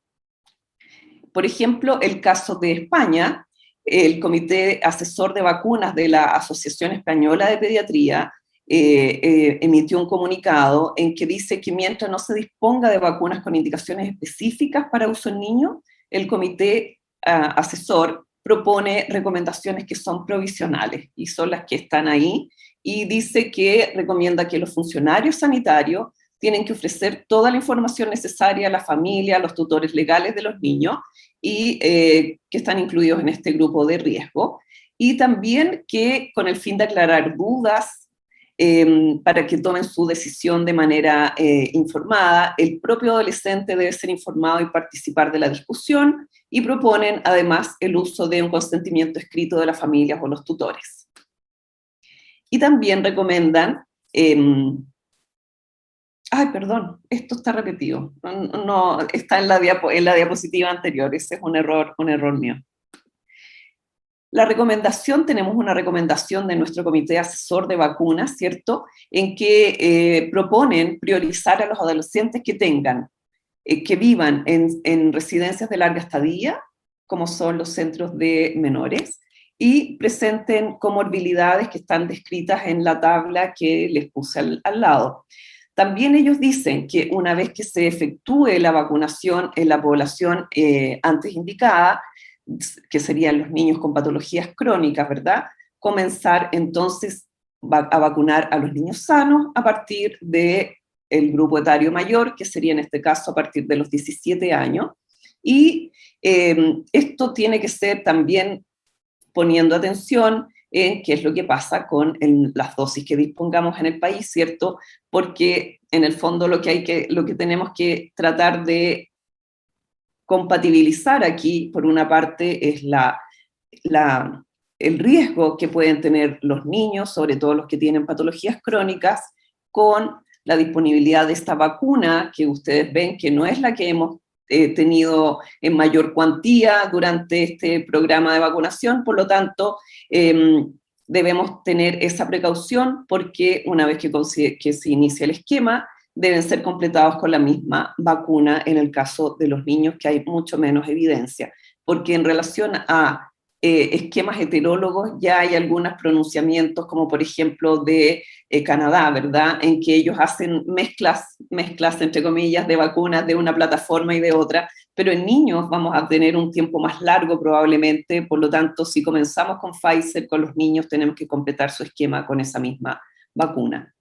Por ejemplo, el caso de España, el Comité Asesor de Vacunas de la Asociación Española de Pediatría emitió un comunicado en que dice que mientras no se disponga de vacunas con indicaciones específicas para uso en niños, el comité asesor propone recomendaciones que son provisionales y son las que están ahí, y dice que recomienda que los funcionarios sanitarios tienen que ofrecer toda la información necesaria a la familia, a los tutores legales de los niños y que están incluidos en este grupo de riesgo, y también que con el fin de aclarar dudas para que tomen su decisión de manera informada, el propio adolescente debe ser informado y participar de la discusión, y proponen además el uso de un consentimiento escrito de las familias o los tutores. Y también recomiendan, perdón, esto está repetido, no está en la diapositiva anterior, ese es un error mío. La recomendación, tenemos una recomendación de nuestro comité asesor de vacunas, ¿cierto?, en que proponen priorizar a los adolescentes que tengan, que vivan en residencias de larga estadía, como son los centros de menores, y presenten comorbilidades que están descritas en la tabla que les puse al lado. También ellos dicen que una vez que se efectúe la vacunación en la población antes indicada, que serían los niños con patologías crónicas, ¿verdad?, comenzar entonces a vacunar a los niños sanos a partir del grupo etario mayor, que sería en este caso a partir de los 17 años, y esto tiene que ser también poniendo atención en qué es lo que pasa con las dosis que dispongamos en el país, ¿cierto?, porque en el fondo lo que tenemos que tratar de compatibilizar aquí, por una parte, es el riesgo que pueden tener los niños, sobre todo los que tienen patologías crónicas, con la disponibilidad de esta vacuna, que ustedes ven que no es la que hemos tenido en mayor cuantía durante este programa de vacunación. Por lo tanto, debemos tener esa precaución, porque una vez que se inicia el esquema, deben ser completados con la misma vacuna en el caso de los niños, que hay mucho menos evidencia, porque en relación a esquemas heterólogos ya hay algunos pronunciamientos, como por ejemplo de Canadá, ¿verdad?, en que ellos hacen mezclas entre comillas de vacunas de una plataforma y de otra, pero en niños vamos a tener un tiempo más largo probablemente. Por lo tanto, si comenzamos con Pfizer, con los niños tenemos que completar su esquema con esa misma vacuna.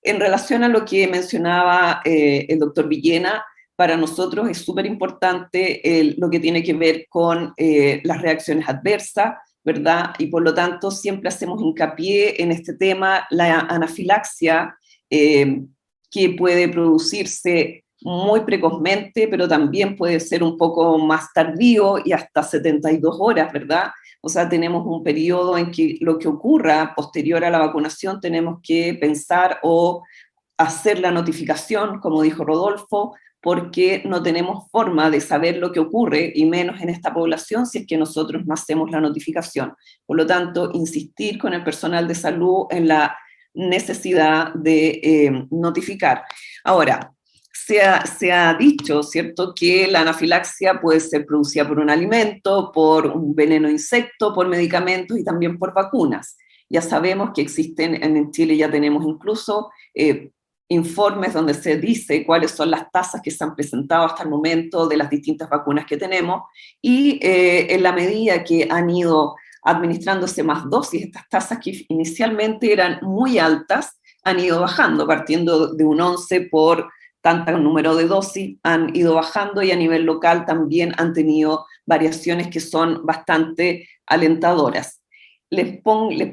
En relación a lo que mencionaba el doctor Villena, para nosotros es súper importante lo que tiene que ver con las reacciones adversas, ¿verdad? Y por lo tanto siempre hacemos hincapié en este tema, la anafilaxia, que puede producirse muy precozmente, pero también puede ser un poco más tardío y hasta 72 horas, ¿verdad? O sea, tenemos un periodo en que lo que ocurra posterior a la vacunación tenemos que pensar o hacer la notificación, como dijo Rodolfo, porque no tenemos forma de saber lo que ocurre, y menos en esta población, si es que nosotros no hacemos la notificación. Por lo tanto, insistir con el personal de salud en la necesidad de notificar. Ahora, se ha dicho, ¿cierto?, que la anafilaxia puede ser producida por un alimento, por un veneno de insecto, por medicamentos y también por vacunas. Ya sabemos que existen, en Chile ya tenemos incluso informes donde se dice cuáles son las tasas que se han presentado hasta el momento de las distintas vacunas que tenemos, y en la medida que han ido administrándose más dosis, estas tasas que inicialmente eran muy altas han ido bajando, partiendo de un 11 por tanto número de dosis, han ido bajando, y a nivel local también han tenido variaciones que son bastante alentadoras. Les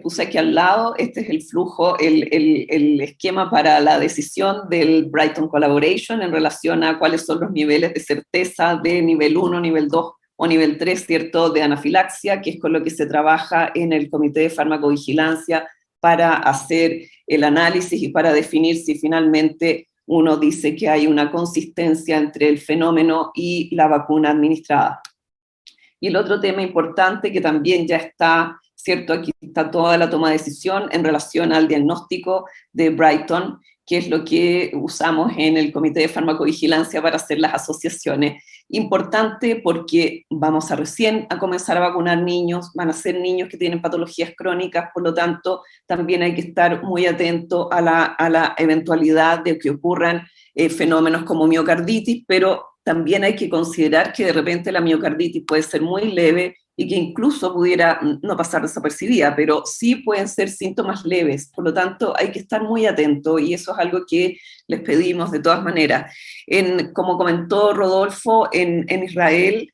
puse aquí al lado, este es el flujo, el esquema para la decisión del Brighton Collaboration en relación a cuáles son los niveles de certeza de nivel 1, nivel 2 o nivel 3, ¿cierto?, de anafilaxia, que es con lo que se trabaja en el Comité de Farmacovigilancia para hacer el análisis y para definir si finalmente uno dice que hay una consistencia entre el fenómeno y la vacuna administrada. Y el otro tema importante que también ya está, ¿cierto?, aquí está toda la toma de decisión en relación al diagnóstico de Brighton, que es lo que usamos en el Comité de Farmacovigilancia para hacer las asociaciones, Importante porque vamos a recién a comenzar a vacunar niños, van a ser niños que tienen patologías crónicas, por lo tanto también hay que estar muy atento a la eventualidad de que ocurran fenómenos como miocarditis, pero también hay que considerar que de repente la miocarditis puede ser muy leve y que incluso pudiera no pasar desapercibida, pero sí pueden ser síntomas leves, por lo tanto hay que estar muy atento y eso es algo que les pedimos de todas maneras. Como comentó Rodolfo, en Israel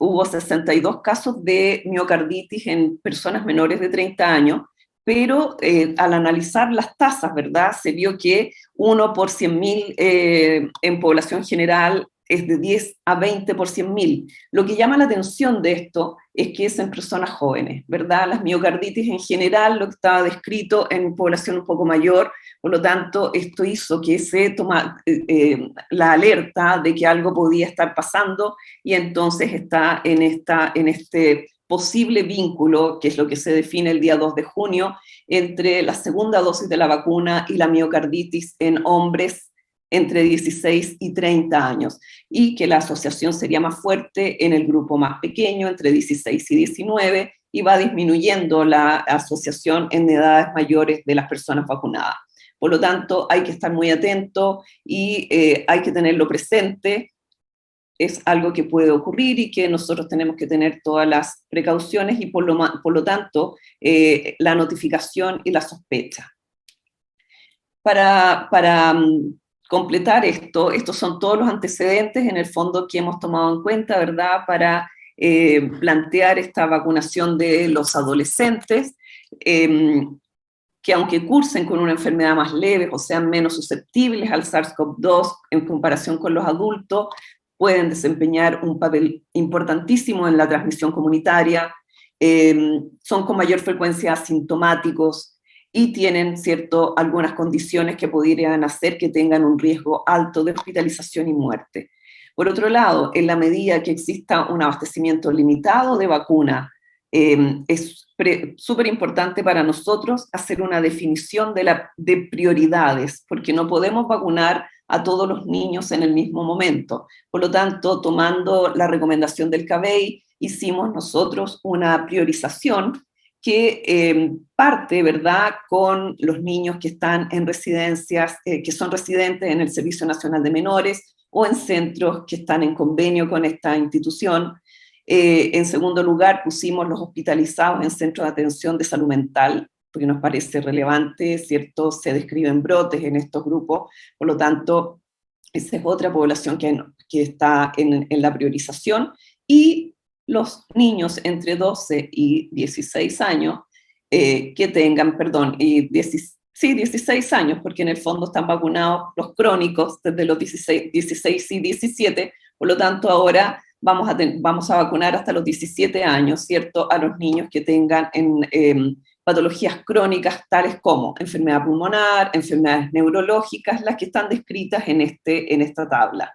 hubo 62 casos de miocarditis en personas menores de 30 años, pero al analizar las tasas, ¿verdad? Se vio que 1 por 100.000 en población general es de 10 a 20 por 100.000. Lo que llama la atención de esto es que es en personas jóvenes, ¿verdad? Las miocarditis en general, lo que estaba descrito en población un poco mayor, por lo tanto, esto hizo que se toma la alerta de que algo podía estar pasando y entonces está en este posible vínculo, que es lo que se define el día 2 de junio, entre la segunda dosis de la vacuna y la miocarditis en hombres entre 16 y 30 años, y que la asociación sería más fuerte en el grupo más pequeño, entre 16 y 19, y va disminuyendo la asociación en edades mayores de las personas vacunadas. Por lo tanto, hay que estar muy atento y hay que tenerlo presente. Es algo que puede ocurrir y que nosotros tenemos que tener todas las precauciones y por lo tanto la notificación y la sospecha. Para completar esto, estos son todos los antecedentes en el fondo que hemos tomado en cuenta, ¿verdad? Para plantear esta vacunación de los adolescentes, que aunque cursen con una enfermedad más leve o sean menos susceptibles al SARS-CoV-2 en comparación con los adultos, pueden desempeñar un papel importantísimo en la transmisión comunitaria, son con mayor frecuencia asintomáticos y tienen, ¿cierto?, algunas condiciones que podrían hacer que tengan un riesgo alto de hospitalización y muerte. Por otro lado, en la medida que exista un abastecimiento limitado de vacuna, es súper importante para nosotros hacer una definición de prioridades, porque no podemos vacunar a todos los niños en el mismo momento. Por lo tanto, tomando la recomendación del CABEI, hicimos nosotros una priorización que parte, ¿verdad?, con los niños que están en residencias, que son residentes en el Servicio Nacional de Menores o en centros que están en convenio con esta institución. En segundo lugar, pusimos los hospitalizados en centros de atención de salud mental, porque nos parece relevante, ¿cierto? Se describen brotes en estos grupos, por lo tanto, esa es otra población que está en la priorización, y los niños entre 12 y 16 años, que tengan, perdón, 16 años, porque en el fondo están vacunados los crónicos desde los 16 y 17, por lo tanto ahora vamos a vacunar hasta los 17 años, ¿cierto?, a los niños que tengan patologías crónicas tales como enfermedad pulmonar, enfermedades neurológicas, las que están descritas en esta tabla.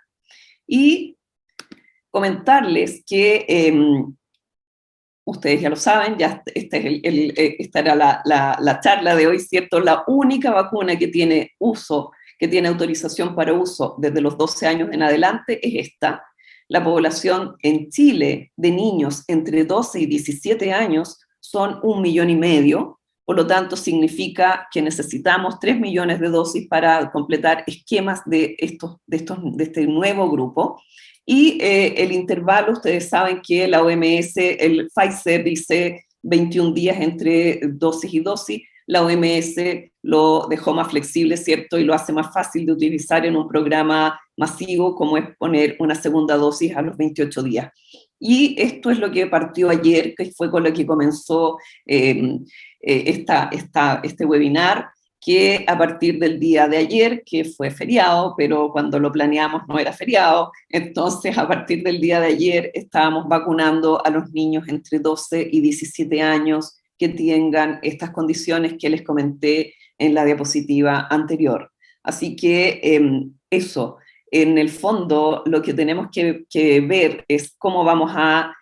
Y comentarles que ustedes ya lo saben, ya esta era la charla de hoy, ¿cierto? La única vacuna que tiene autorización para uso desde los 12 años en adelante es esta. La población en Chile de niños entre 12 y 17 años son 1,5 millones, por lo tanto significa que necesitamos 3 millones de dosis para completar esquemas de este nuevo grupo. Y el intervalo, ustedes saben que la OMS, el Pfizer dice 21 días entre dosis y dosis, la OMS lo dejó más flexible, ¿cierto? Y lo hace más fácil de utilizar en un programa masivo, como es poner una segunda dosis a los 28 días. Y esto es lo que partió ayer, que fue con lo que comenzó este webinar, que a partir del día de ayer, que fue feriado, pero cuando lo planeamos no era feriado, entonces a partir del día de ayer estábamos vacunando a los niños entre 12 y 17 años que tengan estas condiciones que les comenté en la diapositiva anterior. Así que eso, en el fondo lo que tenemos que ver es cómo vamos a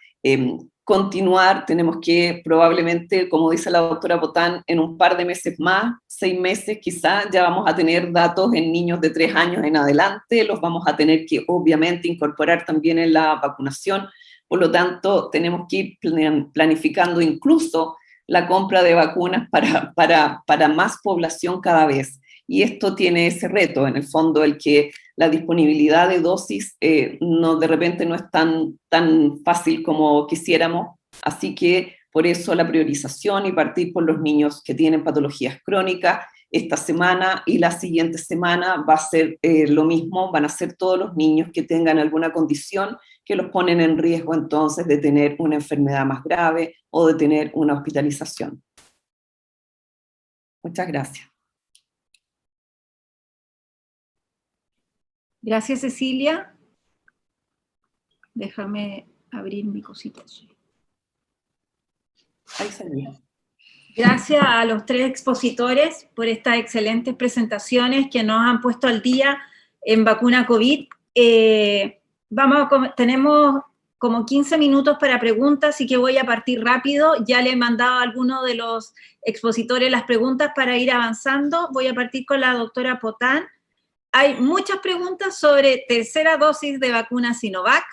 continuar, tenemos que probablemente, como dice la doctora Botán, en un par de meses más, 6 meses quizás, ya vamos a tener datos en niños de 3 años en adelante, los vamos a tener que obviamente incorporar también en la vacunación, por lo tanto tenemos que ir planificando incluso la compra de vacunas para más población cada vez. Y esto tiene ese reto, en el fondo, el que la disponibilidad de dosis de repente no es tan fácil como quisiéramos, así que por eso la priorización y partir por los niños que tienen patologías crónicas. Esta semana y la siguiente semana va a ser lo mismo, van a ser todos los niños que tengan alguna condición que los ponen en riesgo entonces de tener una enfermedad más grave o de tener una hospitalización. Muchas gracias. Gracias, Cecilia. Déjame abrir mi cosita. Ahí salía. Gracias a los 3 expositores por estas excelentes presentaciones que nos han puesto al día en vacuna COVID. Tenemos como 15 minutos para preguntas, así que voy a partir rápido. Ya le he mandado a alguno de los expositores las preguntas para ir avanzando. Voy a partir con la doctora Potán. Hay muchas preguntas sobre tercera dosis de vacuna Sinovac,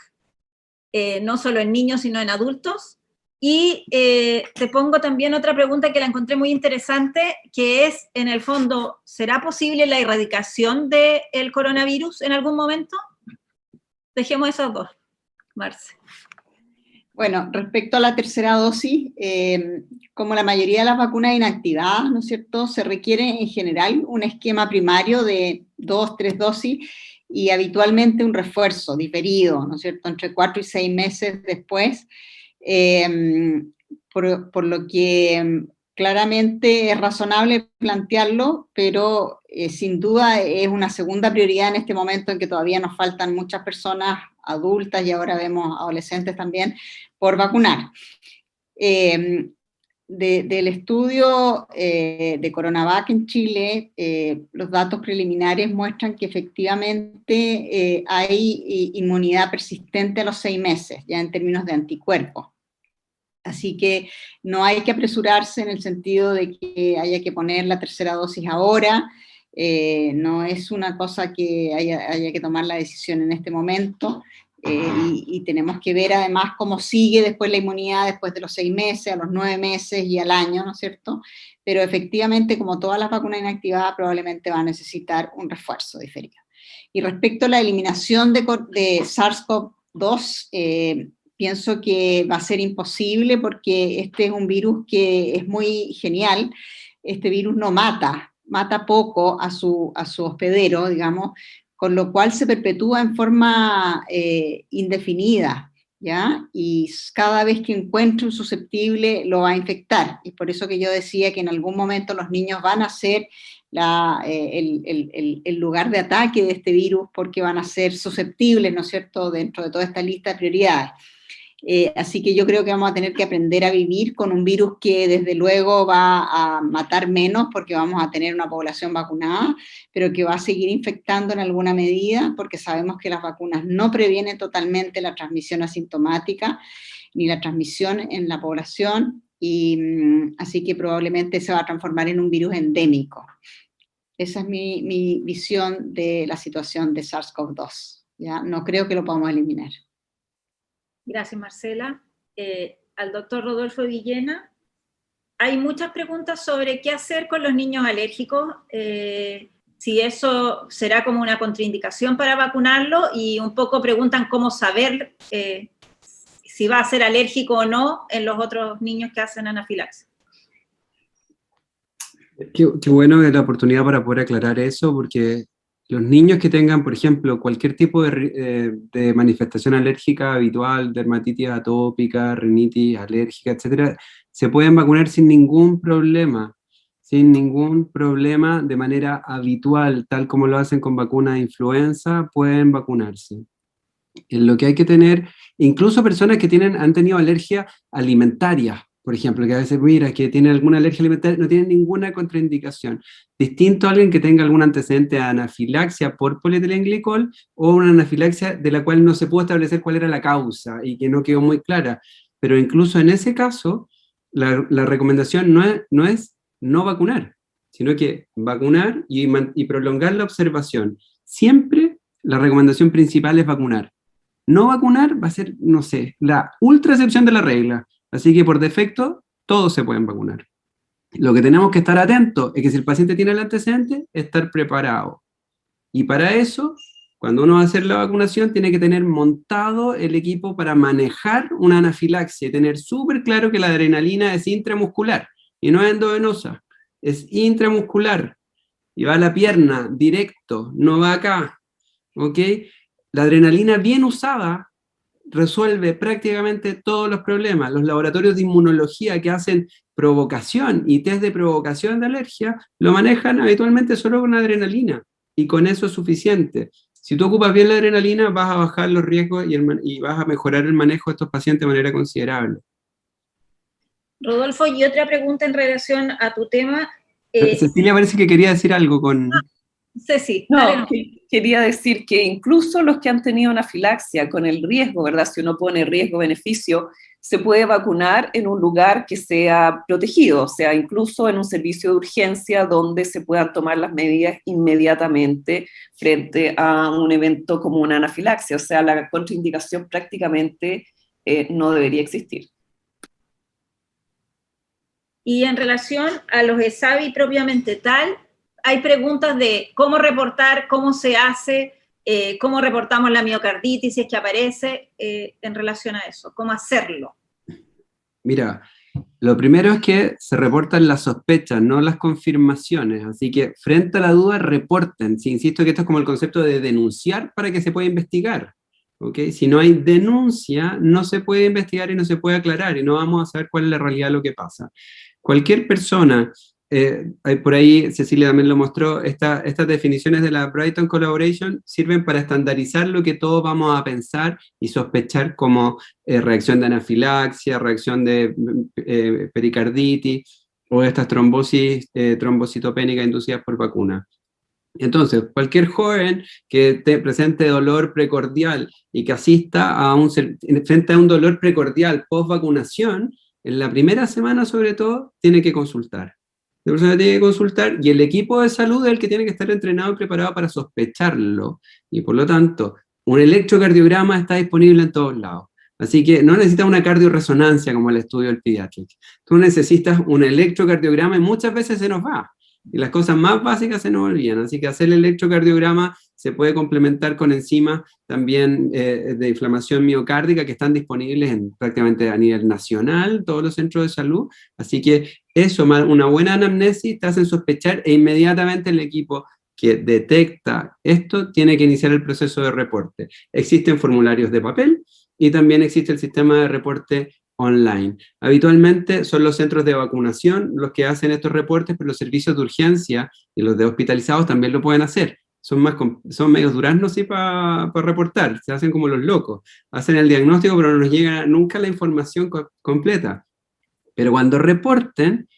no solo en niños, sino en adultos. Y te pongo también otra pregunta que la encontré muy interesante, que es, en el fondo, ¿será posible la erradicación del coronavirus en algún momento? Dejemos esas dos, Marce. Bueno, respecto a la tercera dosis, como la mayoría de las vacunas inactivadas, ¿no es cierto?, se requiere en general un esquema primario de 2, 3 dosis y habitualmente un refuerzo diferido, ¿no es cierto?, entre 4 y 6 meses después, por lo que claramente es razonable plantearlo, pero sin duda es una segunda prioridad en este momento en que todavía nos faltan muchas personas adultas y ahora vemos adolescentes también por vacunar. Del estudio de Coronavac en Chile, los datos preliminares muestran que efectivamente hay inmunidad persistente a los 6 meses, ya en términos de anticuerpos. Así que no hay que apresurarse en el sentido de que haya que poner la tercera dosis ahora, no es una cosa que haya que tomar la decisión en este momento, y tenemos que ver además cómo sigue después la inmunidad después de los 6 meses, a los 9 meses y al año, ¿no es cierto? Pero efectivamente, como todas las vacunas inactivadas, probablemente va a necesitar un refuerzo diferido. Y respecto a la eliminación de SARS-CoV-2, pienso que va a ser imposible porque este es un virus que es muy genial. Este virus no mata poco a su hospedero, digamos, con lo cual se perpetúa en forma indefinida, ¿ya? Y cada vez que encuentre un susceptible lo va a infectar, y por eso que yo decía que en algún momento los niños van a ser el lugar de ataque de este virus porque van a ser susceptibles, ¿no es cierto?, dentro de toda esta lista de prioridades. Así que yo creo que vamos a tener que aprender a vivir con un virus que desde luego va a matar menos porque vamos a tener una población vacunada, pero que va a seguir infectando en alguna medida porque sabemos que las vacunas no previenen totalmente la transmisión asintomática ni la transmisión en la población, y así que probablemente se va a transformar en un virus endémico. Esa es mi visión de la situación de SARS-CoV-2. ¿Ya? No creo que lo podamos eliminar. Gracias, Marcela. Al doctor Rodolfo Villena. Hay muchas preguntas sobre qué hacer con los niños alérgicos, si eso será como una contraindicación para vacunarlo, y un poco preguntan cómo saber si va a ser alérgico o no en los otros niños que hacen anafilaxia. Qué bueno la oportunidad para poder aclarar eso, porque los niños que tengan, por ejemplo, cualquier tipo de manifestación alérgica habitual, dermatitis atópica, rinitis alérgica, etcétera, se pueden vacunar sin ningún problema, de manera habitual, tal como lo hacen con vacunas de influenza, pueden vacunarse. En lo que hay que tener, incluso personas que han tenido alergia alimentaria, por ejemplo, que a veces mira que tiene alguna alergia alimentaria, no tiene ninguna contraindicación. Distinto a alguien que tenga algún antecedente de anafilaxia por polietilenglicol o una anafilaxia de la cual no se pudo establecer cuál era la causa y que no quedó muy clara. pero incluso en ese caso, la recomendación no es no vacunar, sino que vacunar y prolongar la observación. Siempre la recomendación principal es vacunar. No vacunar va a ser, no sé, la ultra excepción de la regla. Así que por defecto, todos se pueden vacunar. Lo que tenemos que estar atentos es que si el paciente tiene el antecedente, estar preparado. Y para eso, cuando uno va a hacer la vacunación, tiene que tener montado el equipo para manejar una anafilaxia y tener súper claro que la adrenalina es intramuscular y no es endovenosa, es intramuscular y va a la pierna directo, no va acá, ¿ok? La adrenalina bien usada resuelve prácticamente todos los problemas. Los laboratorios de inmunología que hacen provocación y test de provocación de alergia lo manejan habitualmente solo con adrenalina y con eso es suficiente. Si tú ocupas bien la adrenalina, vas a bajar los riesgos y vas a mejorar el manejo de estos pacientes de manera considerable. Rodolfo, y otra pregunta en relación a tu tema. Cecilia parece que quería decir algo con... Ceci, no, dale, no. quería decir que incluso los que han tenido anafilaxia con el riesgo, ¿verdad? Si uno pone riesgo-beneficio, se puede vacunar en un lugar que sea protegido, o sea, incluso en un servicio de urgencia donde se puedan tomar las medidas inmediatamente frente a un evento como una anafilaxia, o sea, la contraindicación prácticamente no debería existir. Y en relación a los ESAVI propiamente tal, hay preguntas de cómo reportar, cómo se hace, cómo reportamos la miocarditis si es que aparece, en relación a eso, cómo hacerlo. Mira, lo primero es que se reportan las sospechas, no las confirmaciones, así que frente a la duda reporten. Sí, insisto que esto es como el concepto de denunciar para que se pueda investigar. ¿Okay? Si no hay denuncia, no se puede investigar y no se puede aclarar y no vamos a saber cuál es la realidad de lo que pasa. Cualquier persona, por ahí Cecilia también lo mostró, estas definiciones de la Brighton Collaboration sirven para estandarizar lo que todos vamos a pensar y sospechar como reacción de anafilaxia, reacción de pericarditis o estas trombosis trombocitopénicas inducidas por vacuna. Entonces, cualquier joven que presente dolor precordial y que asista frente a un dolor precordial post vacunación, en la primera semana sobre todo, tiene que consultar. La persona tiene que consultar y el equipo de salud es el que tiene que estar entrenado y preparado para sospecharlo. Y por lo tanto, un electrocardiograma está disponible en todos lados. Así que no necesitas una cardioresonancia como el estudio del Pediatrics. Tú necesitas un electrocardiograma y muchas veces se nos va. Y las cosas más básicas se nos olvidan, así que hacer el electrocardiograma se puede complementar con enzimas también de inflamación miocárdica que están disponibles prácticamente a nivel nacional, todos los centros de salud, así que eso, una buena anamnesis te hacen sospechar e inmediatamente el equipo que detecta esto tiene que iniciar el proceso de reporte. Existen formularios de papel y también existe el sistema de reporte online. Habitualmente son los centros de vacunación los que hacen estos reportes, pero los servicios de urgencia y los de hospitalizados también lo pueden hacer. Son medios duraznos sí, para reportar, se hacen como los locos. Hacen el diagnóstico, pero no nos llega nunca la información completa. Pero cuando reporten,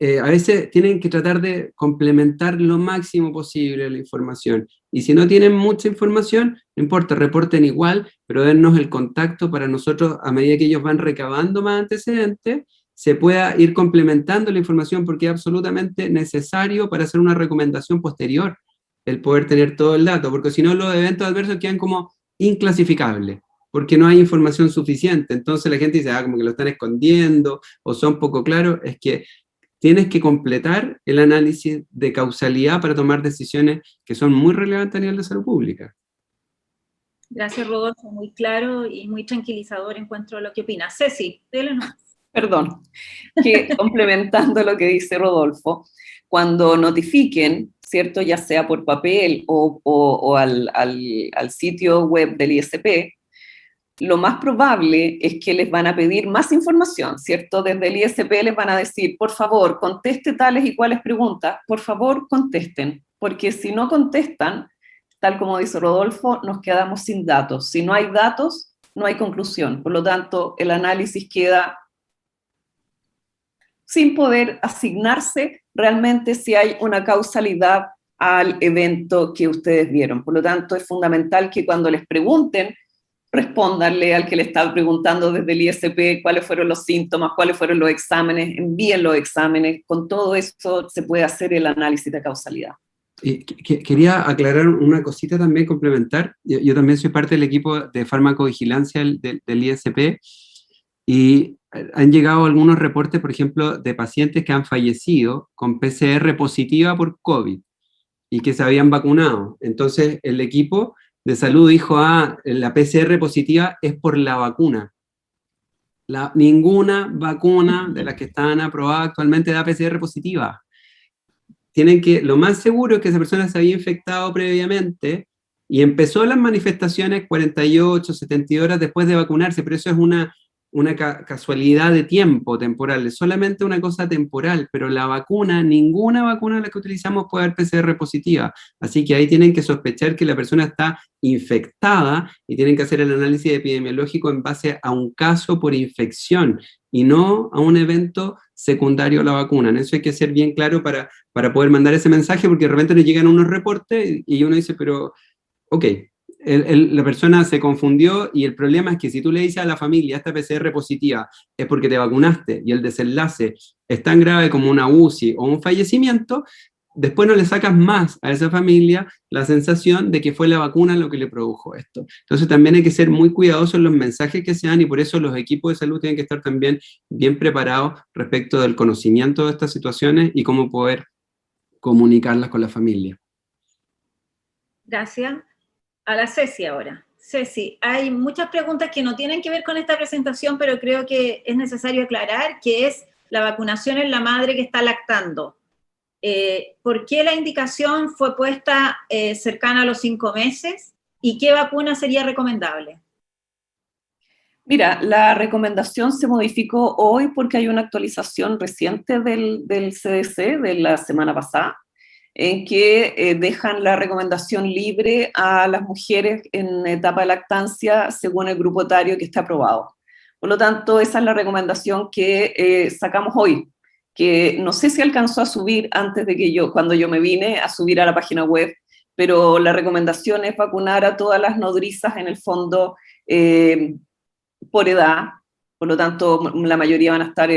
a veces tienen que tratar de complementar lo máximo posible la información. Y si no tienen mucha información, no importa, reporten igual, pero dennos el contacto para nosotros, a medida que ellos van recabando más antecedentes, se pueda ir complementando la información porque es absolutamente necesario para hacer una recomendación posterior, el poder tener todo el dato, porque si no los eventos adversos quedan como inclasificables, porque no hay información suficiente. Entonces la gente dice, como que lo están escondiendo, o son poco claros, es que tienes que completar el análisis de causalidad para tomar decisiones que son muy relevantes a nivel de salud pública. Gracias, Rodolfo, muy claro y muy tranquilizador en cuanto a lo que opinas. Ceci, dile nomás. Perdón, que complementando lo que dice Rodolfo, cuando notifiquen, ¿cierto? Ya sea por papel o al sitio web del ISP, lo más probable es que les van a pedir más información, ¿cierto? Desde el ISP les van a decir, por favor, conteste tales y cuales preguntas, por favor, contesten, porque si no contestan, tal como dice Rodolfo, nos quedamos sin datos. Si no hay datos, no hay conclusión. Por lo tanto, el análisis queda sin poder asignarse realmente si hay una causalidad al evento que ustedes vieron. Por lo tanto, es fundamental que cuando les pregunten, respóndanle al que le está preguntando desde el ISP cuáles fueron los síntomas, cuáles fueron los exámenes, envíen los exámenes, con todo eso se puede hacer el análisis de causalidad. Quería aclarar una cosita también, complementar. Yo también soy parte del equipo de farmacovigilancia del ISP, y han llegado algunos reportes, por ejemplo, de pacientes que han fallecido con PCR positiva por COVID y que se habían vacunado. Entonces el equipo de salud dijo, la PCR positiva es por la vacuna. Ninguna vacuna de las que están aprobadas actualmente da PCR positiva. Lo más seguro es que esa persona se había infectado previamente y empezó las manifestaciones 48, 72 horas después de vacunarse, pero eso es una casualidad de tiempo temporal, es solamente una cosa temporal, pero la vacuna, ninguna vacuna de la que utilizamos puede dar PCR positiva, así que ahí tienen que sospechar que la persona está infectada y tienen que hacer el análisis epidemiológico en base a un caso por infección y no a un evento secundario a la vacuna. En eso hay que ser bien claro para poder mandar ese mensaje, porque de repente nos llegan unos reportes y uno dice, pero, ok, la persona se confundió, y el problema es que si tú le dices a la familia, esta PCR positiva es porque te vacunaste, y el desenlace es tan grave como una UCI o un fallecimiento, después no le sacas más a esa familia la sensación de que fue la vacuna lo que le produjo esto. Entonces también hay que ser muy cuidadosos en los mensajes que se dan, y por eso los equipos de salud tienen que estar también bien preparados respecto del conocimiento de estas situaciones y cómo poder comunicarlas con la familia. Gracias. A la Ceci ahora. Ceci, hay muchas preguntas que no tienen que ver con esta presentación, pero creo que es necesario aclarar, que es la vacunación en la madre que está lactando. ¿Por qué la indicación fue puesta cercana a los 5 meses? ¿Y qué vacuna sería recomendable? Mira, la recomendación se modificó hoy porque hay una actualización reciente del CDC de la semana pasada, en que dejan la recomendación libre a las mujeres en etapa de lactancia según el grupo etario que está aprobado. Por lo tanto, esa es la recomendación que sacamos hoy, que no sé si alcanzó a subir antes de que cuando yo me vine, a subir a la página web, pero la recomendación es vacunar a todas las nodrizas en el fondo por edad. Por lo tanto, la mayoría van a estar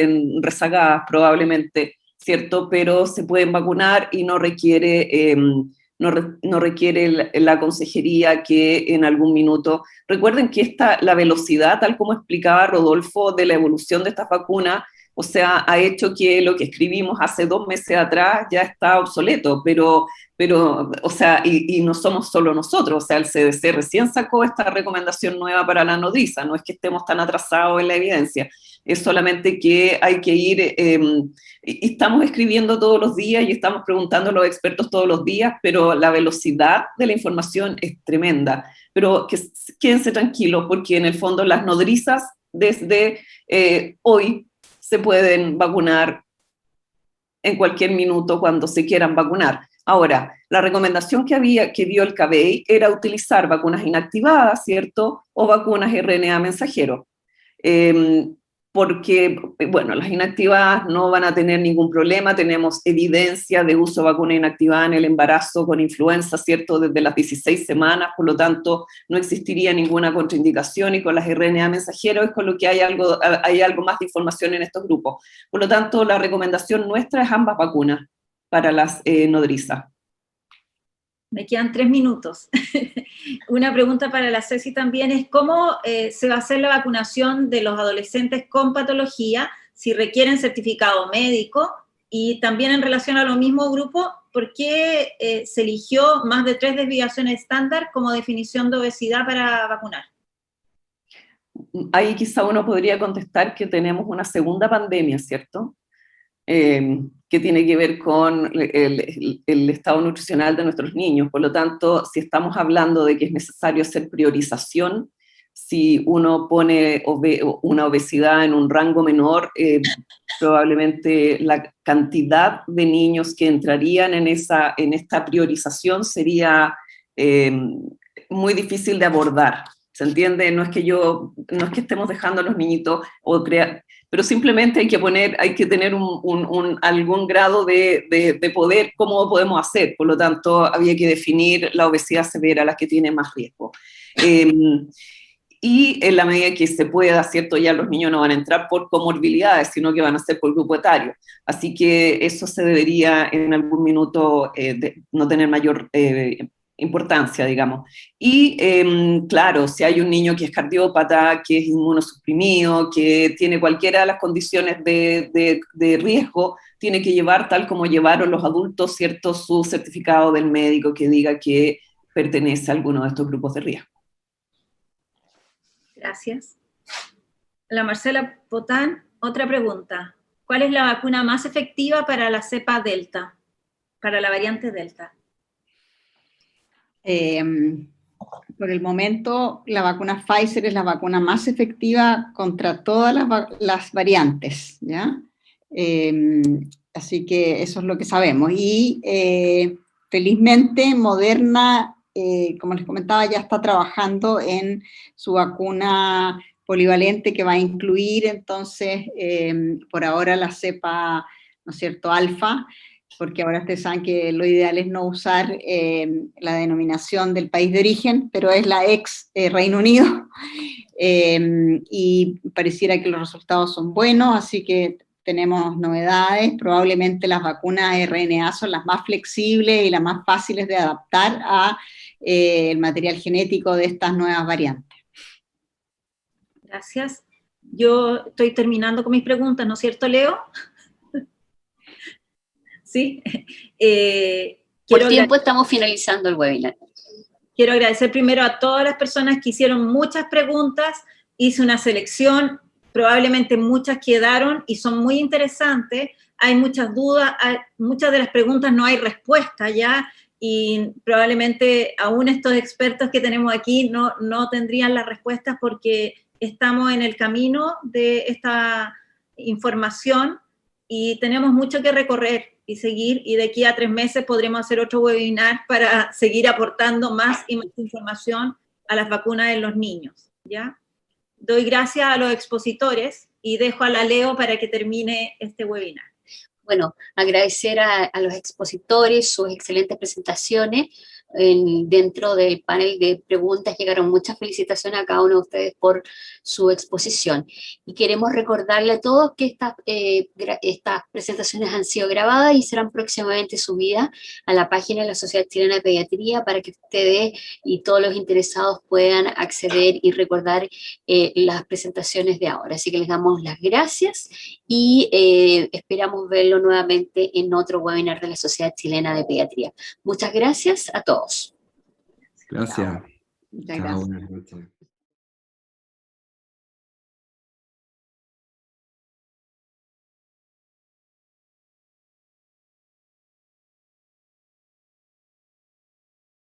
rezagadas probablemente, ¿cierto? Pero se pueden vacunar y no requiere, no requiere la consejería que en algún minuto... Recuerden que la velocidad, tal como explicaba Rodolfo, de la evolución de estas vacunas, o sea, ha hecho que lo que escribimos hace 2 meses atrás ya está obsoleto, pero o sea, y no somos solo nosotros, o sea, el CDC recién sacó esta recomendación nueva para la nodriza, no es que estemos tan atrasados en la evidencia, es solamente que hay que ir, y estamos escribiendo todos los días y estamos preguntando a los expertos todos los días, pero la velocidad de la información es tremenda. Pero quédense tranquilos, porque en el fondo las nodrizas desde hoy se pueden vacunar en cualquier minuto cuando se quieran vacunar. Ahora, la recomendación que dio el CABEI era utilizar vacunas inactivadas, ¿cierto? O vacunas RNA mensajero. Porque, bueno, las inactivadas no van a tener ningún problema, tenemos evidencia de uso de vacuna inactivada en el embarazo con influenza, ¿cierto?, desde las 16 semanas, por lo tanto, no existiría ninguna contraindicación, y con las RNA mensajeros es con lo que hay algo más de información en estos grupos. Por lo tanto, la recomendación nuestra es ambas vacunas para las nodrizas. Me quedan 3 minutos. Una pregunta para la Ceci también es ¿cómo se va a hacer la vacunación de los adolescentes con patología, si requieren certificado médico? Y también en relación a lo mismo grupo, ¿por qué se eligió más de 3 desviaciones estándar como definición de obesidad para vacunar? Ahí quizá uno podría contestar que tenemos una segunda pandemia, ¿cierto? Que tiene que ver con el estado nutricional de nuestros niños. Por lo tanto, si estamos hablando de que es necesario hacer priorización, si uno pone una obesidad en un rango menor, probablemente la cantidad de niños que entrarían en esta priorización sería muy difícil de abordar. ¿Se entiende? No es que estemos dejando a los niñitos pero simplemente hay que tener algún grado de poder, cómo podemos hacer. Por lo tanto, había que definir la obesidad severa, la que tiene más riesgo. y en la medida que se pueda, ¿cierto? Ya los niños no van a entrar por comorbilidades, sino que van a ser por grupo etario. Así que eso se debería en algún minuto no tener mayor importancia, digamos. Y claro, si hay un niño que es cardiópata, que es inmunosuprimido, que tiene cualquiera de las condiciones de riesgo, tiene que llevar, tal como llevaron los adultos, ¿cierto?, su certificado del médico que diga que pertenece a alguno de estos grupos de riesgo. Gracias. La Marcela Potán, otra pregunta. ¿Cuál es la vacuna más efectiva para la cepa Delta, para la variante Delta? Por el momento, la vacuna Pfizer es la vacuna más efectiva contra todas las variantes, ¿ya? Así que eso es lo que sabemos. Y felizmente Moderna, como les comentaba, ya está trabajando en su vacuna polivalente que va a incluir entonces por ahora la cepa, ¿no es cierto?, alfa, porque ahora ustedes saben que lo ideal es no usar la denominación del país de origen, pero es la ex Reino Unido, y pareciera que los resultados son buenos, así que tenemos novedades. Probablemente las vacunas RNA son las más flexibles y las más fáciles de adaptar a el material genético de estas nuevas variantes. Gracias. Yo estoy terminando con mis preguntas, ¿no es cierto, Leo? Sí. Por tiempo estamos finalizando el webinar. Quiero agradecer primero a todas las personas que hicieron muchas preguntas. Hice una selección, probablemente muchas quedaron y son muy interesantes. Hay muchas dudas, muchas de las preguntas no hay respuesta ya, y probablemente aún estos expertos que tenemos aquí no tendrían las respuestas porque estamos en el camino de esta información y tenemos mucho que recorrer y seguir, y de aquí a 3 meses podremos hacer otro webinar para seguir aportando más y más información a las vacunas en los niños, ¿ya? Doy gracias a los expositores y dejo a la Leo para que termine este webinar. Bueno, agradecer a los expositores, sus excelentes presentaciones. Dentro del panel de preguntas llegaron muchas felicitaciones a cada uno de ustedes por su exposición. Y queremos recordarle a todos que estas presentaciones han sido grabadas y serán próximamente subidas a la página de la Sociedad Chilena de Pediatría para que ustedes y todos los interesados puedan acceder y recordar las presentaciones de ahora. Así que les damos las gracias y esperamos verlo nuevamente en otro webinar de la Sociedad Chilena de Pediatría. Muchas gracias a todos. Gracias. Muchas Chao, gracias. buenas noches.